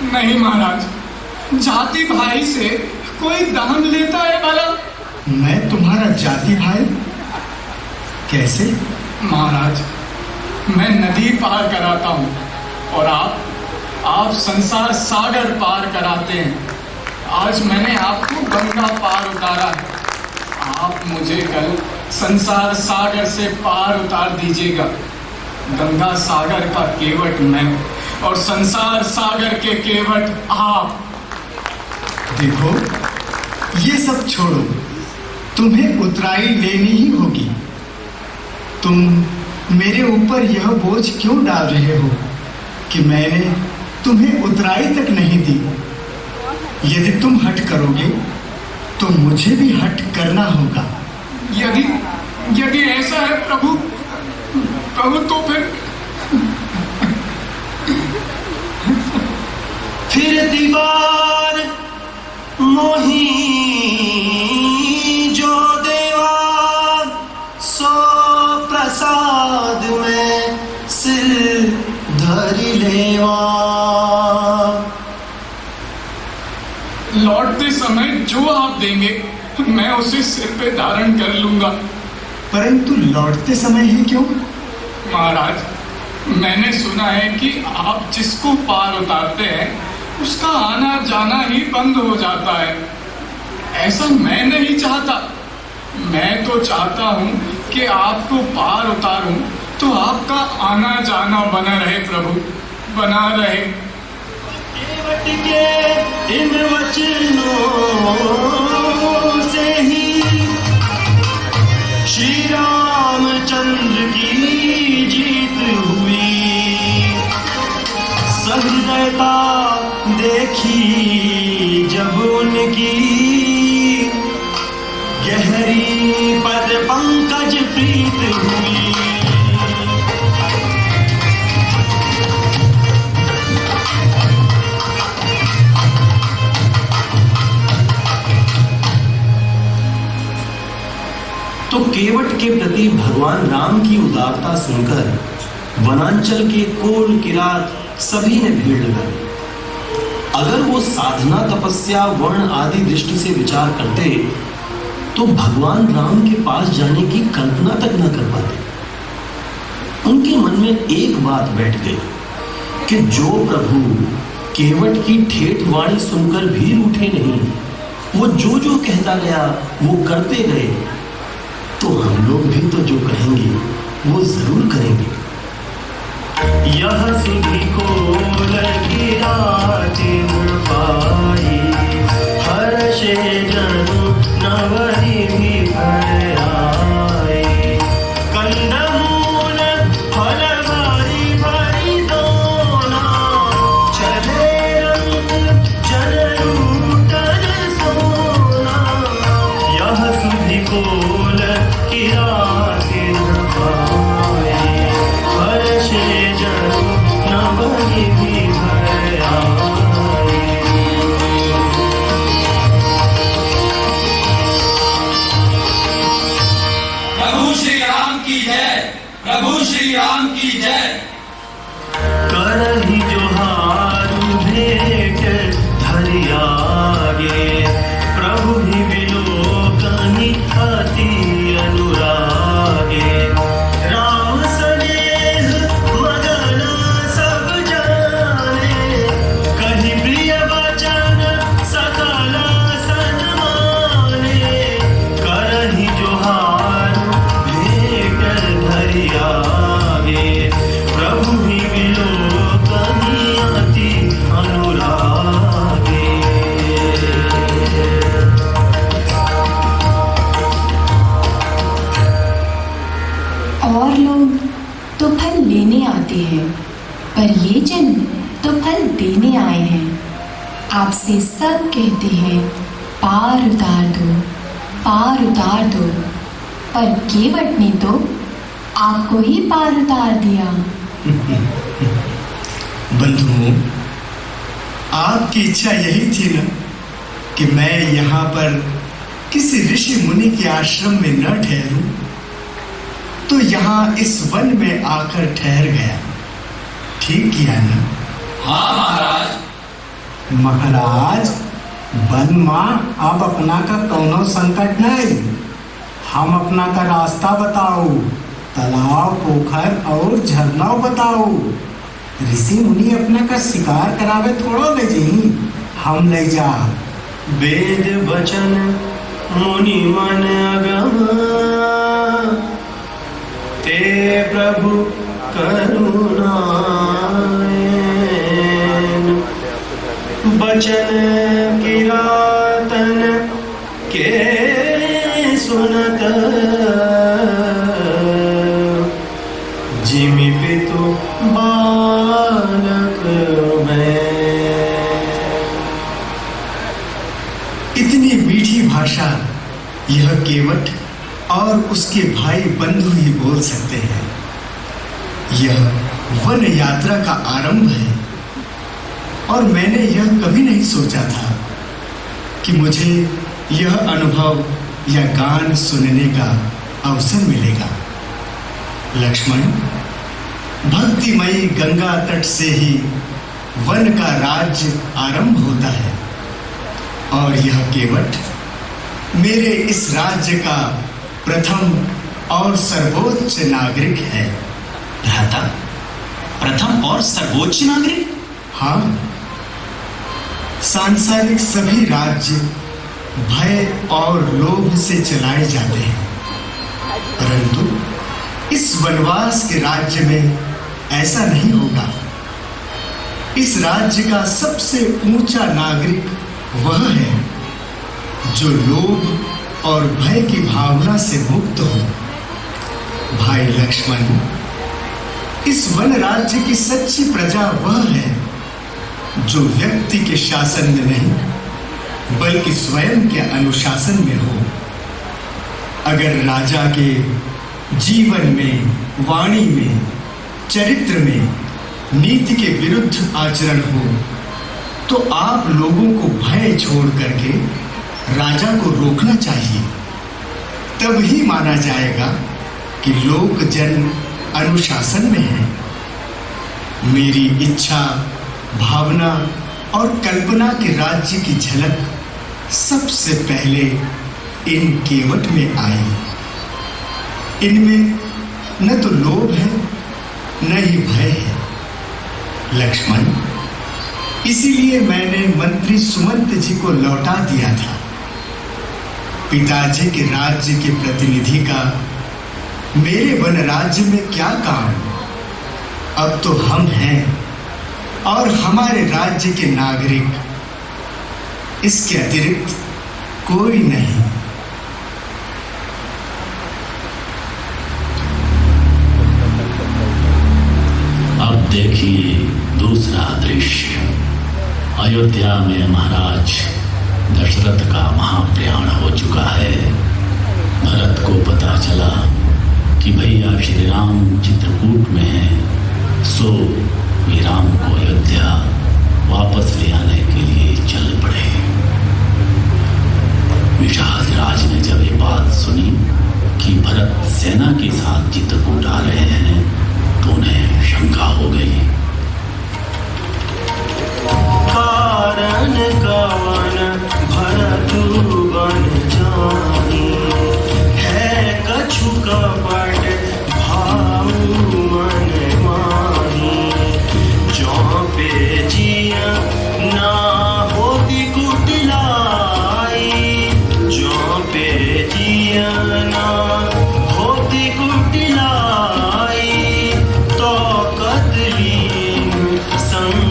नहीं महाराज, जाति भाई से कोई दाम लेता है भला? मैं तुम्हारा जाति भाई? कैसे? महाराज, मैं नदी पार कराता हूँ और आप संसार सागर पार कराते हैं। आज मैंने आपको गंगा पार उतारा है, आप मुझे कल संसार सागर से पार उतार दीजिएगा। गंगा सागर का केवट मैं और संसार सागर के केवट आप। देखो, ये सब छोड़ो, तुम्हें उतराई लेनी ही होगी। तुम मेरे ऊपर यह बोझ क्यों डाल रहे हो कि मैंने तुम्हें उतराई तक नहीं दी? यदि तुम हट करोगे तो मुझे भी हट करना होगा। यदि ऐसा है प्रभु तो फिर दीवार मोही जो देवा सो प्रसाद में सिर धरि लेवा। लौटते समय जो आप देंगे मैं उसे सिर पे धारण कर लूंगा। परंतु लौटते समय ही क्यों? महाराज, मैंने सुना है कि आप जिसको पार उतारते हैं उसका आना जाना ही बंद हो जाता है। ऐसा मैं नहीं चाहता। मैं तो चाहता हूँ कि आपको पार उतारूं तो आपका आना जाना बना रहे प्रभु, बना रहे। केवट के इन वचनों से ही श्री रामचंद्र की जीत हुई। सहृदयता देखी जब उनकी, गहरी पद पंकज प्रीत हुई। तो केवट के प्रति भगवान राम की उदारता सुनकर वनांचल के कोल किरात सभी ने भीड़ लगाई। अगर वो साधना, तपस्या, वर्ण आदि दृष्टि से विचार करते तो भगवान राम के पास जाने की कल्पना तक न कर पाते। उनके मन में एक बात बैठ गई कि जो प्रभु केवट की ठेठ वाणी सुनकर भी रूठे नहीं, वो जो जो कहता गया वो करते गए, तो हम लोग भी तो जो कहेंगे वो जरूर करेंगे। यह सुधी को लगी रात पाई, हर्षे जनु नवरी भी भराए। कंदमूल फल भरी भरी दोना, चले रंग जनरूटन सोना। यह सुधी को लगी रात पाई, हर्षे जनु नवरी भी भराए। प्रभु श्री राम की जय, प्रभु श्री राम की जय। करहि जोहारु भेंट धरि आगे, प्रभु ही विलोकनि अति अनुरागे। राम स्नेह मगन सब जाने, कहि प्रिय वचन सकल सन्माने। करहि जोहारु भेंट धरि आगे, प्रभु ही विलोकनि अति अनुरागे। और लोग तो फल लेने आते हैं, पर ये जन तो फल देने आए हैं। आपसे सब कहते हैं पार उतार दो, पार उतार दो, पर केवट ने तो आपको ही पार उतार दिया। बंधुओं, आपकी इच्छा यही थी ना कि मैं यहाँ पर किसी ऋषि मुनि के आश्रम में न ठहरूं, तो यहाँ इस वन में आकर ठहर गया। ठीक किया ना? हाँ महाराज, महाराज, वन माँ अब अपना का कौनो संकट नहीं। हम अपना का रास्ता बताओ, तालाब, पोखर और झरना बताओ। ऋषि मुनि अपना का शिकार करावे थोड़ो ले जी, हम ले जा। वेद वचन मुनि मन अगम, ते प्रभु करुणायन। बचन किरातन के सुनत, जिमि पितु बालक मैं। इतनी मीठी भाषा यह केवट और उसके भाई बंधु ही बोल सकते हैं। यह वन यात्रा का आरंभ है और मैंने यह कभी नहीं सोचा था कि मुझे यह अनुभव या गान सुनने का अवसर मिलेगा। लक्ष्मण, भक्तिमयी गंगा तट से ही वन का राज्य आरंभ होता है और यह केवट मेरे इस राज्य का प्रथम और सर्वोच्च नागरिक है। भ्राता, प्रथम और सर्वोच्च नागरिक? हाँ, सांसारिक सभी राज्य भय और लोभ से चलाए जाते हैं, परंतु इस वनवास के राज्य में ऐसा नहीं होगा। इस राज्य का सबसे ऊंचा नागरिक वह है जो लोभ और भय की भावना से मुक्त हो। भाई लक्ष्मण, इस वन राज्य की सच्ची प्रजा वह है जो व्यक्ति के शासन में नहीं बल्कि स्वयं के अनुशासन में हो। अगर राजा के जीवन में, वाणी में, चरित्र में नीति के विरुद्ध आचरण हो तो आप लोगों को भय छोड़ करके राजा को रोकना चाहिए। तब ही माना जाएगा कि लोक जन अनुशासन में है। मेरी इच्छा, भावना और कल्पना के राज्य की झलक सबसे पहले इन केवट में आई। इनमें न तो लोभ है न ही भय है। लक्ष्मण, इसीलिए मैंने मंत्री सुमंत जी को लौटा दिया था। पिताजी के राज्य के प्रतिनिधि का मेरे वन राज्य में क्या काम? अब तो हम हैं और हमारे राज्य के नागरिक, इसके अतिरिक्त कोई नहीं। अब देखिए दूसरा दृश्य। अयोध्या में महाराज दशरथ का महाप्रयाण हो चुका है। भरत को पता चला कि भैया श्री राम चित्रकूट में हैं, सो वे राम को अयोध्या वापस ले आने के लिए चल पड़े। विशाल राज ने जब ये बात सुनी कि भरत सेना के साथ चित्रकूट आ रहे हैं तो उन्हें शंका हो गई। कारण कवन भरतु बन जानी, है कछु कपट भाव मन माही। जौ पे जिया ना होती कुटिलाई, जौ पे जिया ना होती कुटिलाई। तो कतलीन संग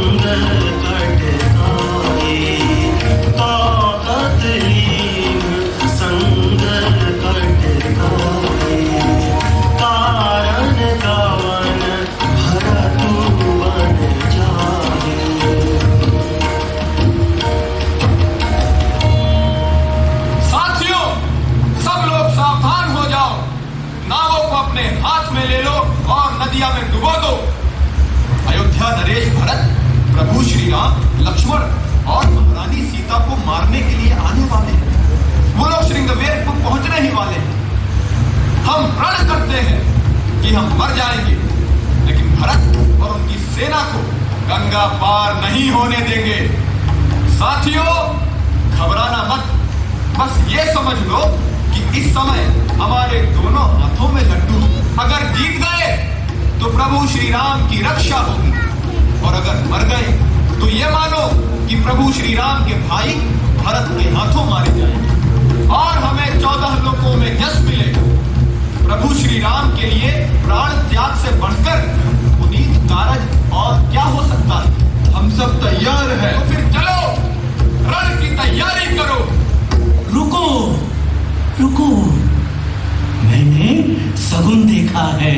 नदिया में डुबो दो। अयोध्या नरेश भरत, प्रभु श्री राम, लक्ष्मण और महारानी सीता को मारने के लिए आने वाले हैं। वो लोग श्रृंगवेर को पहुंचने ही वाले हैं। हम प्रण करते हैं कि हम मर जाएंगे, लेकिन भरत और उनकी सेना को गंगा पार नहीं होने देंगे। घबराना मत, बस ये समझ लो कि इस समय हमारे दोनों हाथों में लड्डू। अगर जीत गए तो प्रभु श्री राम की रक्षा होगी, और अगर मर गए तो ये मानो कि प्रभु श्री राम के भाई भरत के हाथों मारे जाएंगे और हमें 14 लोकों में यश मिलेगा। प्रभु श्री राम के लिए प्राण त्याग से बढ़कर पुनीत कारज और क्या हो सकता है। हम सब तैयार हैं, तो फिर चलो रण की तैयारी करो। रुको रुको, मैंने सगुन देखा है,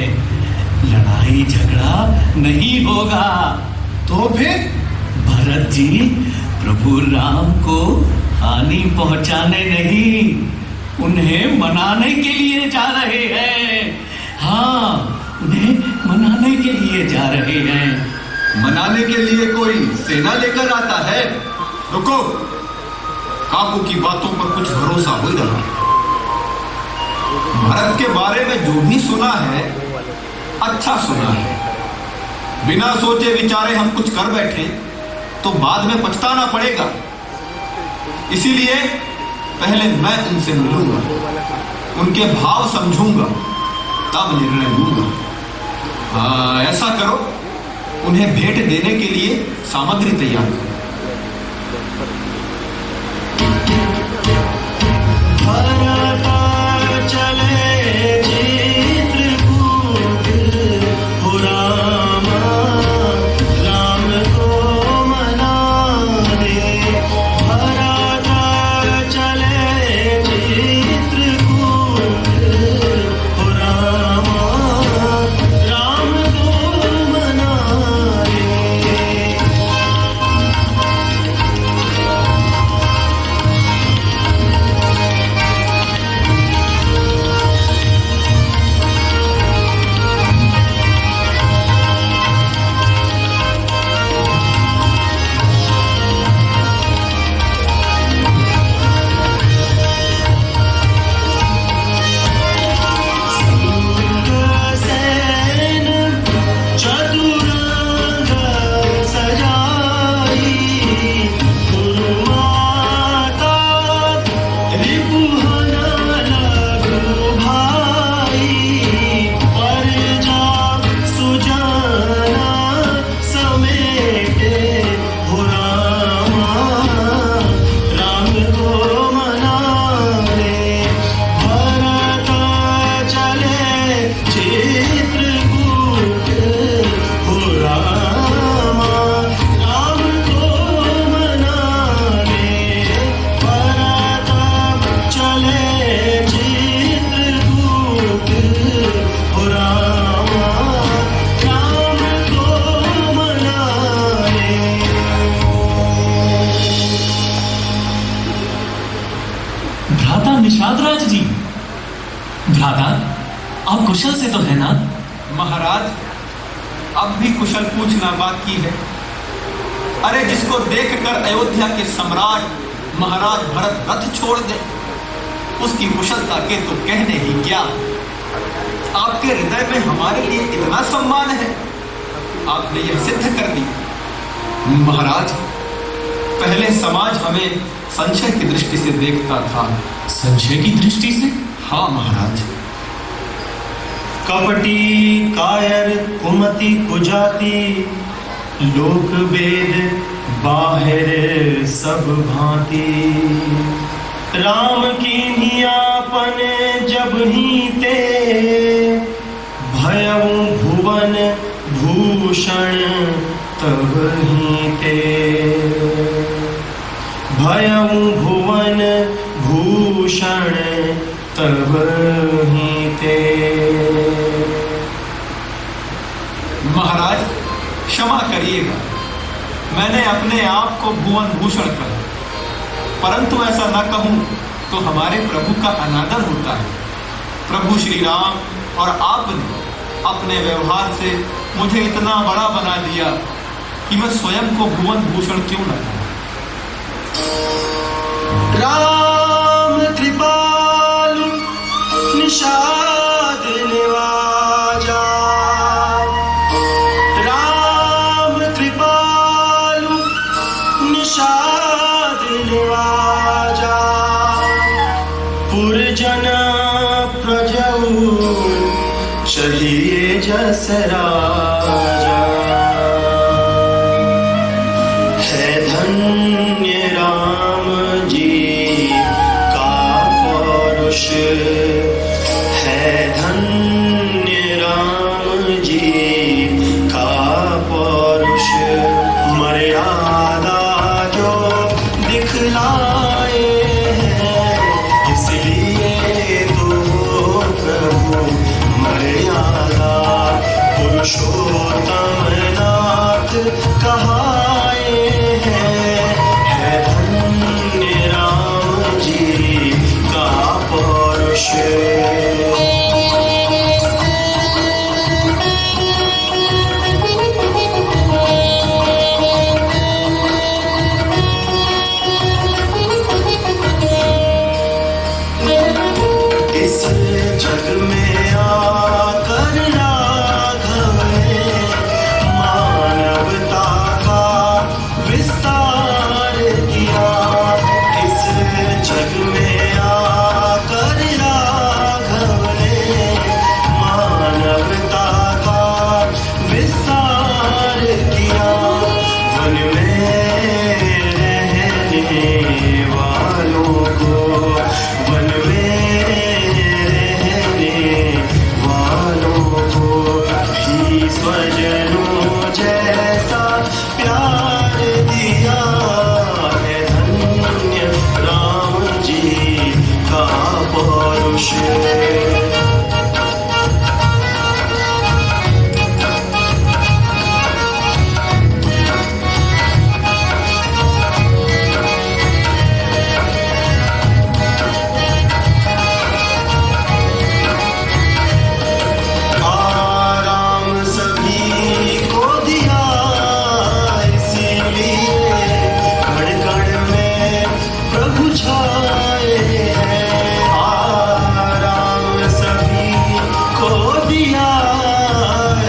लड़ाई झगड़ा नहीं होगा। तो फिर भरत जी प्रभु राम को हानि पहुंचाने नहीं, उन्हें मनाने के लिए जा रहे हैं। हाँ, उन्हें मनाने के लिए जा रहे हैं। मनाने के लिए कोई सेना लेकर आता है? रुको, काकू की बातों पर कुछ भरोसा हो रहा है। भरत के बारे में जो भी सुना है अच्छा सुना है। बिना सोचे विचारे हम कुछ कर बैठे तो बाद में पछताना पड़ेगा। इसीलिए पहले मैं उनसे मिलूंगा, उनके भाव समझूंगा, तब निर्णय लूंगा। हाँ, ऐसा करो, उन्हें भेंट देने के लिए सामग्री तैयार करो। निषादराज जी, भ्राता आप कुशल से तो है ना? महाराज, अब भी कुशल पूछना बाकी है। अरे जिसको देखकर अयोध्या के सम्राट महाराज भरत रथ छोड़ दे, उसकी कुशलता के तो कहने ही क्या। आपके हृदय में हमारे लिए इतना सम्मान है, आपने यह सिद्ध कर दी। महाराज, पहले समाज हमें संशय की दृष्टि से देखता था। संशय की दृष्टि से? हाँ महाराज। कपटी कायर कुमति कुजाति, लोक वेद बाहिर सब भांति। राम की आपन जब ही ते, भयउ भुवन भूषण तब ही ते। भयउ भुवन भूषण तब ही ते। महाराज क्षमा करिएगा, मैंने अपने आप को भुवन भूषण कहा, परंतु ऐसा न कहूं तो हमारे प्रभु का अनादर होता है। प्रभु श्री राम और आपने अपने व्यवहार से मुझे इतना बड़ा बना दिया कि मैं स्वयं को भुवन भूषण क्यों न कहूं। राम कृपालु निषाद निवाजा। राम कृपालु निषाद निवाजा। दस राजा। है धन्य राम जी का पौरुष, है धन्य राम जी का पौरुष। मर्यादा जो दिखलाए हैं, इसलिए तो प्रभु मर्यादा पुरुषोत्तम नाथ कहाए हैं। है धन्य राम जी का पौरुष। इस जग में आकर राघव ने मानवता का विस्तार किया। इस जग में आकर राघव ने मानवता का विस्तार किया। वन में रहने वालों को, वन में रहने वालों को भी स्वजनों जैसा प्यार दिया। है धन्य राम जी का पौरुष। आराम सभी को दिया, इसीलिए कण कण में प्रभु छाए हैं। आराम सभी को दिया,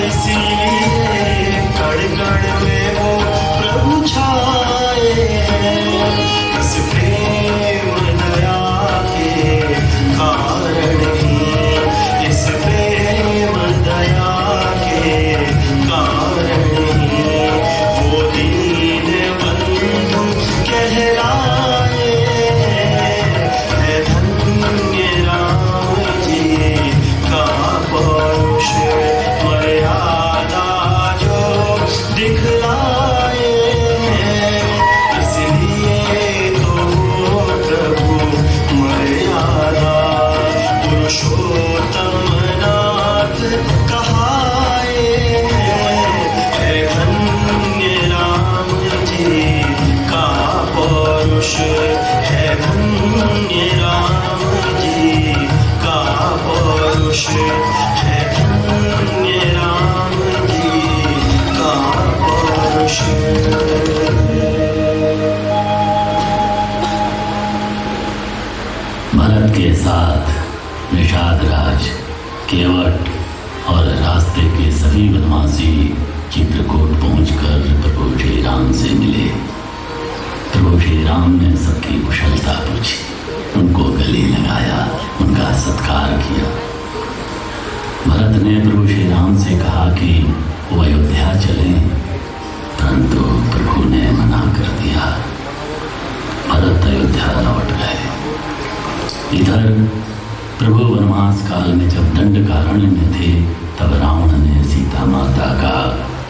इसीलिए कण कण में वो प्रभु छाए हैं। इस प्रेम दया के कारण ही, इस प्रेम दया के कारण ही वो दीन बंधु कहलाए हैं। है धन्य राम जी का पौरुष। मर्यादा जो दिखलाए हैं, इसलिए तो प्रभु मर्यादा पुरुषोत्तम नाथ कहाए हैं। है धन्य राम जी का पौरुष। है धन्य राम जी का पौरुष। है धन्य राम जी का पौरुष। भरत के साथ निषाद राज, केवट और रास्ते के सभी बदमाशी चित्रकूट पहुंचकर प्रभु श्री राम से मिले। प्रभु श्री राम ने सबकी कुशलता पूछी, उनको गले लगाया, उनका सत्कार किया। भरत ने प्रभु श्री राम से कहा कि वो अयोध्या चलें, परंतु प्रभु ने मना कर दिया। भरत अयोध्या लौट गए। इधर प्रभु वनवास काल में जब दंडकारण्य में थे, तब रावण ने सीता माता का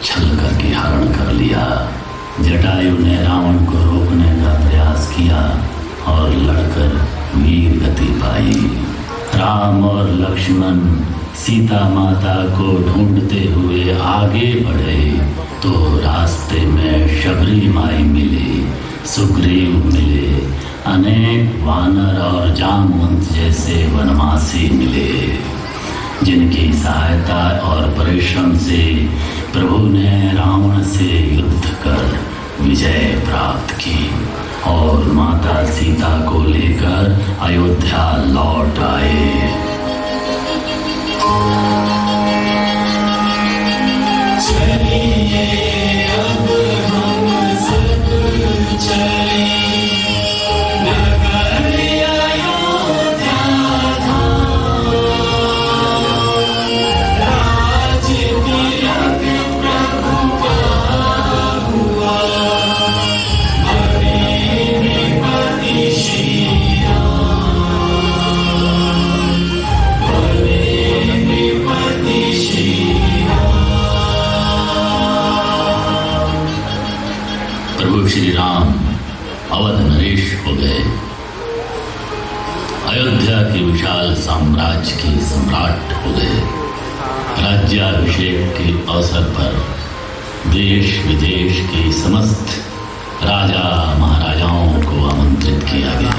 छल करके हरण कर लिया। जटायु ने रावण को रोकने का प्रयास किया और लड़कर वीर गति पाई। राम और लक्ष्मण सीता माता को ढूंढते हुए आगे बढ़े तो रास्ते में शबरी माई मिली, सुग्रीव मिले, अनेक वानर और जामवंत जैसे वनवासी मिले, जिनकी सहायता और परिश्रम से प्रभु ने रावण से युद्ध कर विजय प्राप्त की और माता सीता को लेकर अयोध्या लौट आए। चलिए अब हम सब चले नगर अयोध्या धाम, राज हो गए। अयोध्या के विशाल साम्राज्य के सम्राट हो गए। राज्याभिषेक के अवसर पर देश विदेश के समस्त राजा महाराजाओं को आमंत्रित किया गया,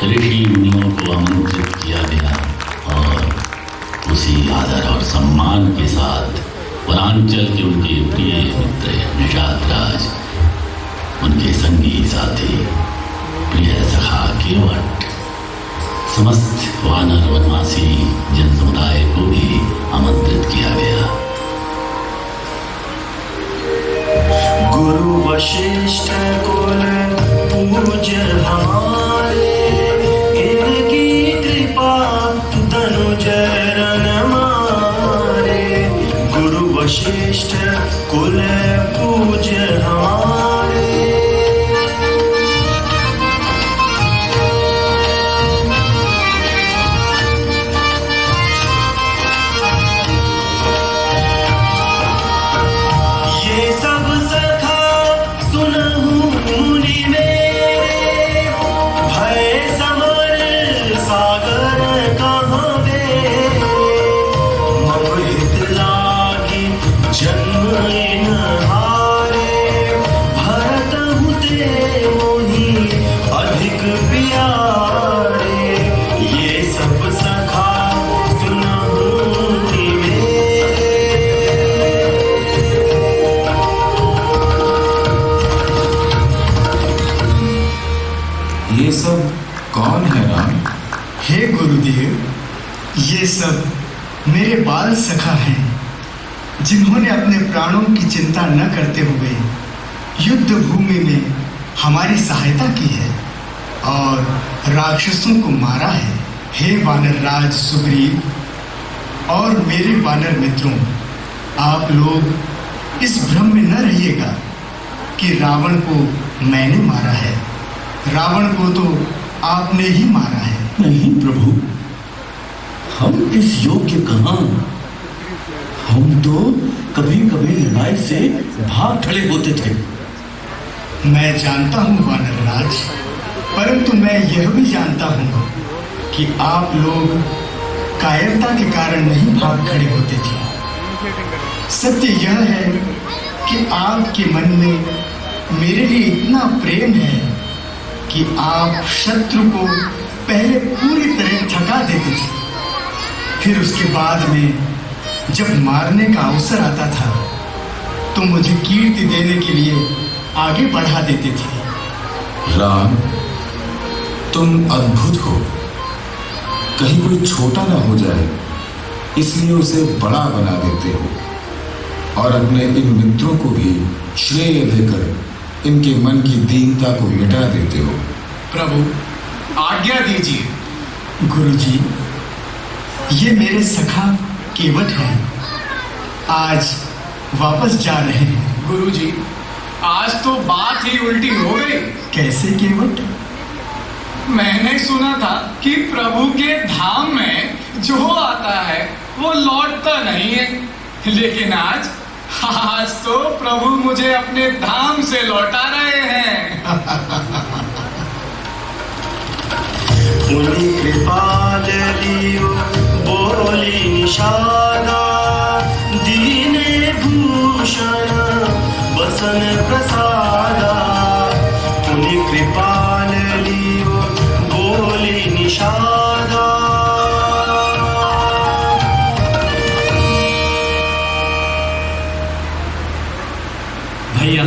ऋषि मुनियों को आमंत्रित किया गया और उसी आदर और सम्मान के साथ वनांचल के उनके प्रिय मित्र निषाद राज, उनके संगी साथी प्रिय सखा केवट, समस्त वानर वनवासी जन समुदाय को भी आमंत्रित किया गया। गुरु वशिष्ठ कुल पूज्य हमारे, इनकी कृपा तनुज रण मारे। गुरु वशिष्ठ कुल पूज्य हमारे, ये सब कौन है राम? हे गुरुदेव, ये सब मेरे बाल सखा हैं, जिन्होंने अपने प्राणों की चिंता न करते हुए युद्ध भूमि में हमारी सहायता की है और राक्षसों को मारा है। हे वानर राज सुग्रीव और मेरे वानर मित्रों, आप लोग इस भ्रम में न रहिएगा कि रावण को मैंने मारा है। रावण को तो आपने ही मारा है। नहीं प्रभु, हम इस योग्य कहाँ। हम तो कभी कभी लड़ाई से भाग खड़े होते थे। मैं जानता हूँ वानर राज, परंतु मैं यह भी जानता हूँ कि आप लोग कायरता के कारण नहीं भाग खड़े होते थे। सत्य यह है कि आपके मन में मेरे लिए इतना प्रेम है कि आप शत्रु को पहले पूरी तरह थका देते थे, फिर उसके बाद में जब मारने का अवसर आता था तो मुझे कीर्ति देने के लिए आगे बढ़ा देते थे। राम, तुम अद्भुत हो। कहीं कोई छोटा ना हो जाए इसलिए उसे बड़ा बना देते हो और अपने इन मित्रों को भी श्रेय देकर इनके मन की दीनता को मिटा देते हो। प्रभु, आज्ञा दीजिए। गुरुजी, ये मेरे सखा केवट हैं, आज वापस जा रहे हैं। गुरुजी, आज तो बात ही उल्टी हो गई। कैसे केवट? मैंने सुना था कि प्रभु के धाम में जो आता है वो लौटता नहीं है, लेकिन आज तो प्रभु मुझे अपने धाम से लौटा रहे हैं। उन्हीं कृपा लियो बोली निषादा, दीने भूषण बसन प्रसादा। उन्हीं कृपा लियो बोली निषादा। भैया,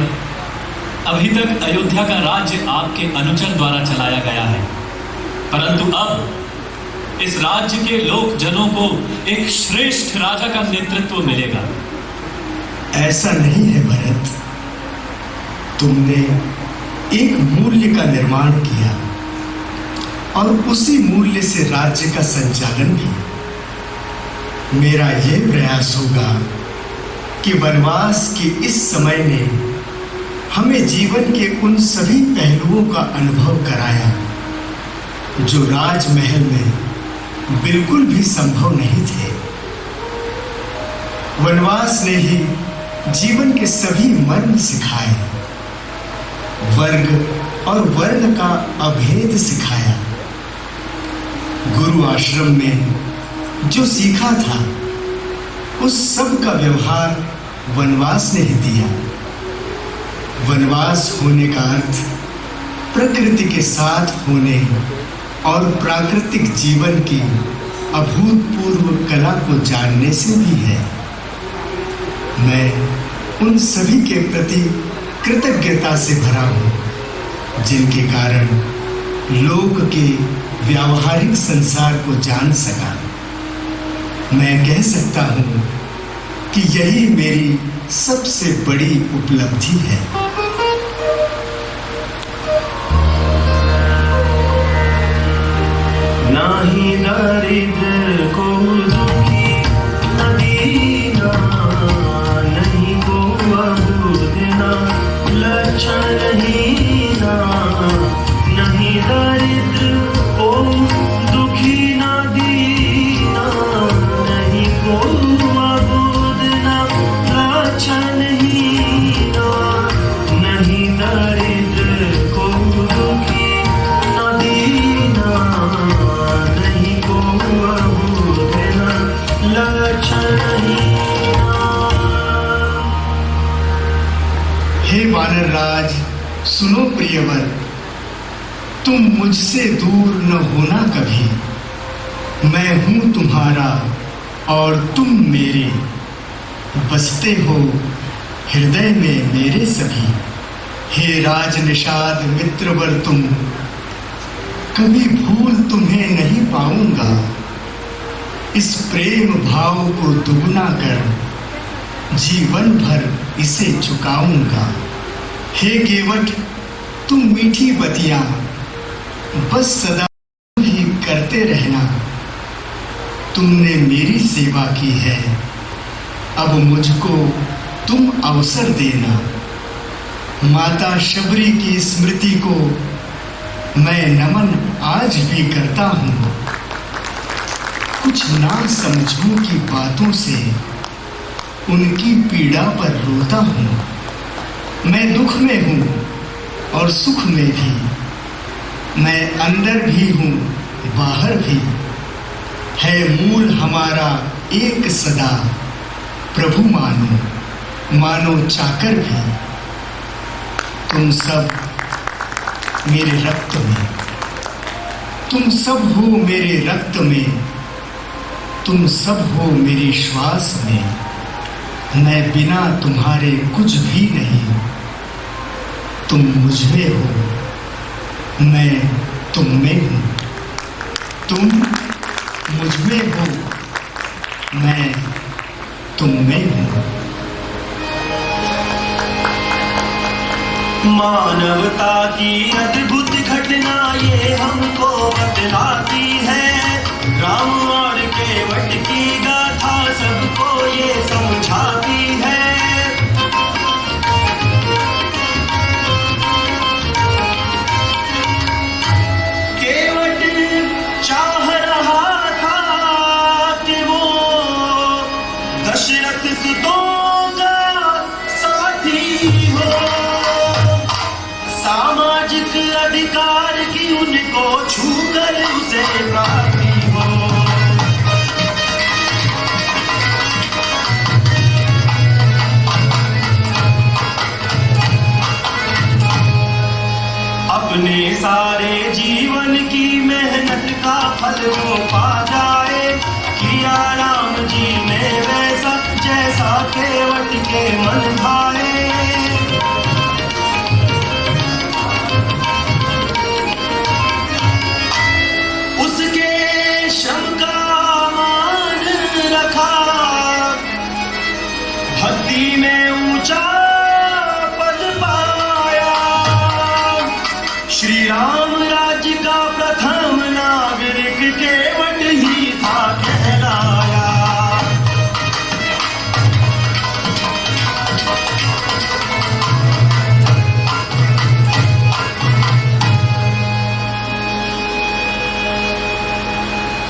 अभी तक अयोध्या का राज्य आपके अनुचर द्वारा चलाया गया है, परंतु अब इस राज्य के लोक जनों को एक श्रेष्ठ राजा का नेतृत्व मिलेगा। ऐसा नहीं है भरत, तुमने एक मूल्य का निर्माण किया और उसी मूल्य से राज्य का संचालन भी। मेरा यह प्रयास होगा कि वनवास के इस समय ने हमें जीवन के उन सभी पहलुओं का अनुभव कराया जो राजमहल में बिल्कुल भी संभव नहीं थे। वनवास ने ही जीवन के सभी मर्म सिखाए। वर्ग और वर्ण का अभेद सिखाया। गुरु आश्रम में जो सीखा था उस सब का व्यवहार वनवास ने ही दिया। वनवास होने का अर्थ प्रकृति के साथ होने और प्राकृतिक जीवन की अभूतपूर्व कला को जानने से भी है। मैं उन सभी के प्रति कृतज्ञता से भरा हूँ जिनके कारण लोक के व्यावहारिक संसार को जान सका। मैं कह सकता हूँ कि यही मेरी सबसे बड़ी उपलब्धि है। नाही दरिद्र को दुखी न दीना, नहीं को अबूझना लक्षण हीना। नहीं दरिद्र को दुखी न दीना, नहीं को अबूझना लक्षण हीना। नहीं दरिद्र को दुखी न दीना, हे वानर राज, सुनो प्रियवर, तुम मुझसे दूर न होना कभी। मैं हूं तुम्हारा और तुम मेरे, बसते हो हृदय में मेरे सभी। हे राज निषाद मित्रवर तुम, कभी भूल तुम्हें नहीं पाऊंगा। इस प्रेम भाव को दुगना कर जीवन भर इसे चुकाऊंगा। हे केवट तुम मीठी बतियां बस सदा ही करते रहना। तुमने मेरी सेवा की है, अब मुझको तुम अवसर देना। माता शबरी की स्मृति को मैं नमन आज भी करता हूँ। कुछ ना समझूं की बातों से उनकी पीड़ा पर रोता हूँ। मैं दुख में हूँ और सुख में भी, मैं अंदर भी हूँ बाहर भी। है मूल हमारा एक सदा, प्रभु मानो मानो चाकर भी। तुम सब मेरे रक्त में, तुम सब हो मेरे रक्त में, तुम सब हो मेरी श्वास में। मैं बिना तुम्हारे कुछ भी नहीं। तुम मुझ में हो, मैं तुम में हूँ। तुम मुझ में हो, मैं तुम में हूँ। मानवता की अद्भुत घटना ये हमको बतलाती है। राम और केवट की गाथा सबको ये समझाती है। केवट चाह रहा था कि वो दशरथ सुतों का साथी हो। सामाजिक अधिकार की उनको छूकर उसे प्राप्ति हो। अपने सारे जीवन की मेहनत का फल वो पा जाए। किया राम जी ने वैसा जैसा केवट के मन भाए। उसके श्रम का मान रखा, भक्ति में ऊंचा पद पाया। श्री राम राज्य का प्रथम नागरिक केवट ही था कहलाया।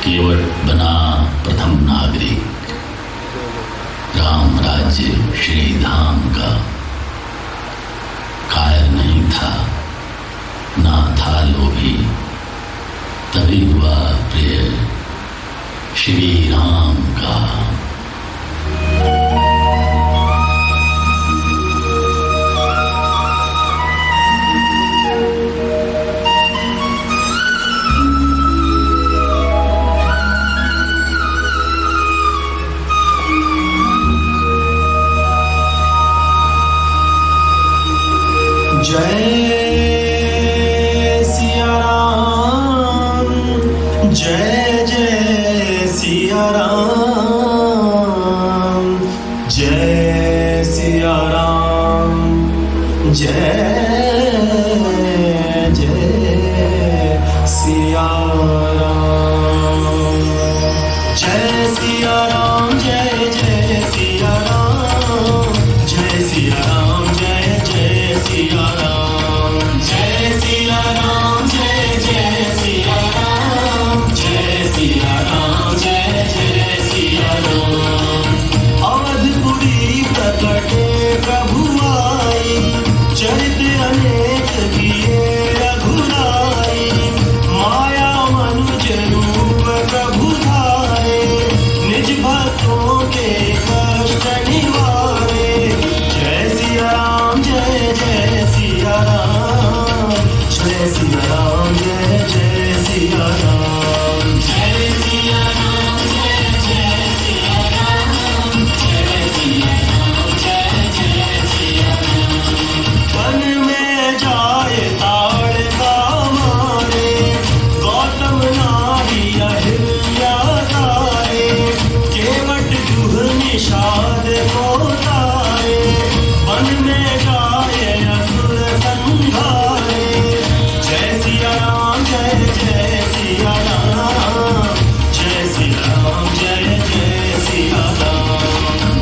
केवट बना प्रथम नागरिक, राम राज्य श्री धाम का। कायर नहीं था, था लोभी, तभी हुआ प्रिय श्री राम का। जय सिया राम, जय जय सिया राम, जय सिया राम, जय जय सिया राम, जय सिया राम, जय जय सिया राम, जय सिया राम, जय जय सिया राम, जय सिया राम, जय जय सिया राम, जय सिया राम, जय जय सिया राम। अवधपुरी प्रकटे प्रभु आई, चरित अनेक किए रघुराई, माया मनुज रूप प्रभु धारे, निज भक्तों के कष्ट निवारे। जय सिया राम, जय जय सिया राम, जय सिया राम, जय जय सिया राम, जय सिया राम, जय जय सिया राम, जय सिया राम, जय जय सिया राम। वन में जाए ताड़ का मारे, गौतम नारी अहिल्या तारे, केवट जुह निषाद को तारे, वन में जाए असुर संघारे। जय सिया राम, जय जय सिया राम, जय सिया राम, जय जय सिया राम,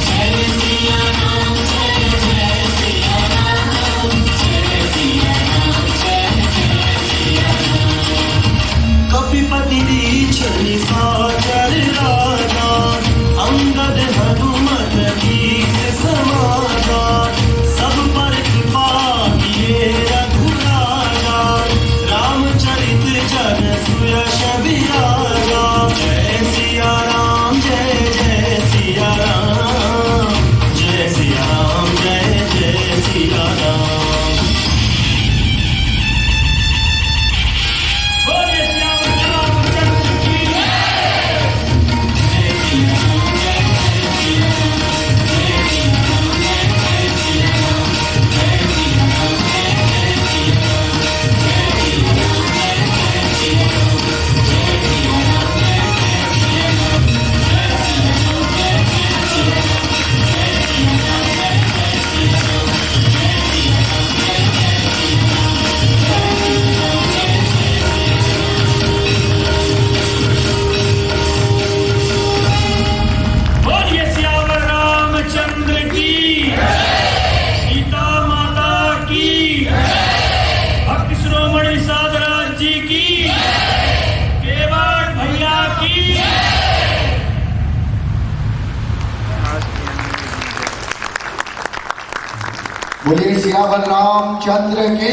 जय सिया राम, जय जय सिया राम, जय सिया राम, जय जय सिया राम। कपिपति दीक्ष निशाचर राजा, अंगद हनुमत कीस समाजा, सब पर कृपा किए रघुराजा, रामचरित जन सुयश विराजा। जय सिया राम, जय जय सिया राम, जय सिया राम, जय जय सिया राम। बोलिए सियावर रामचंद्र की।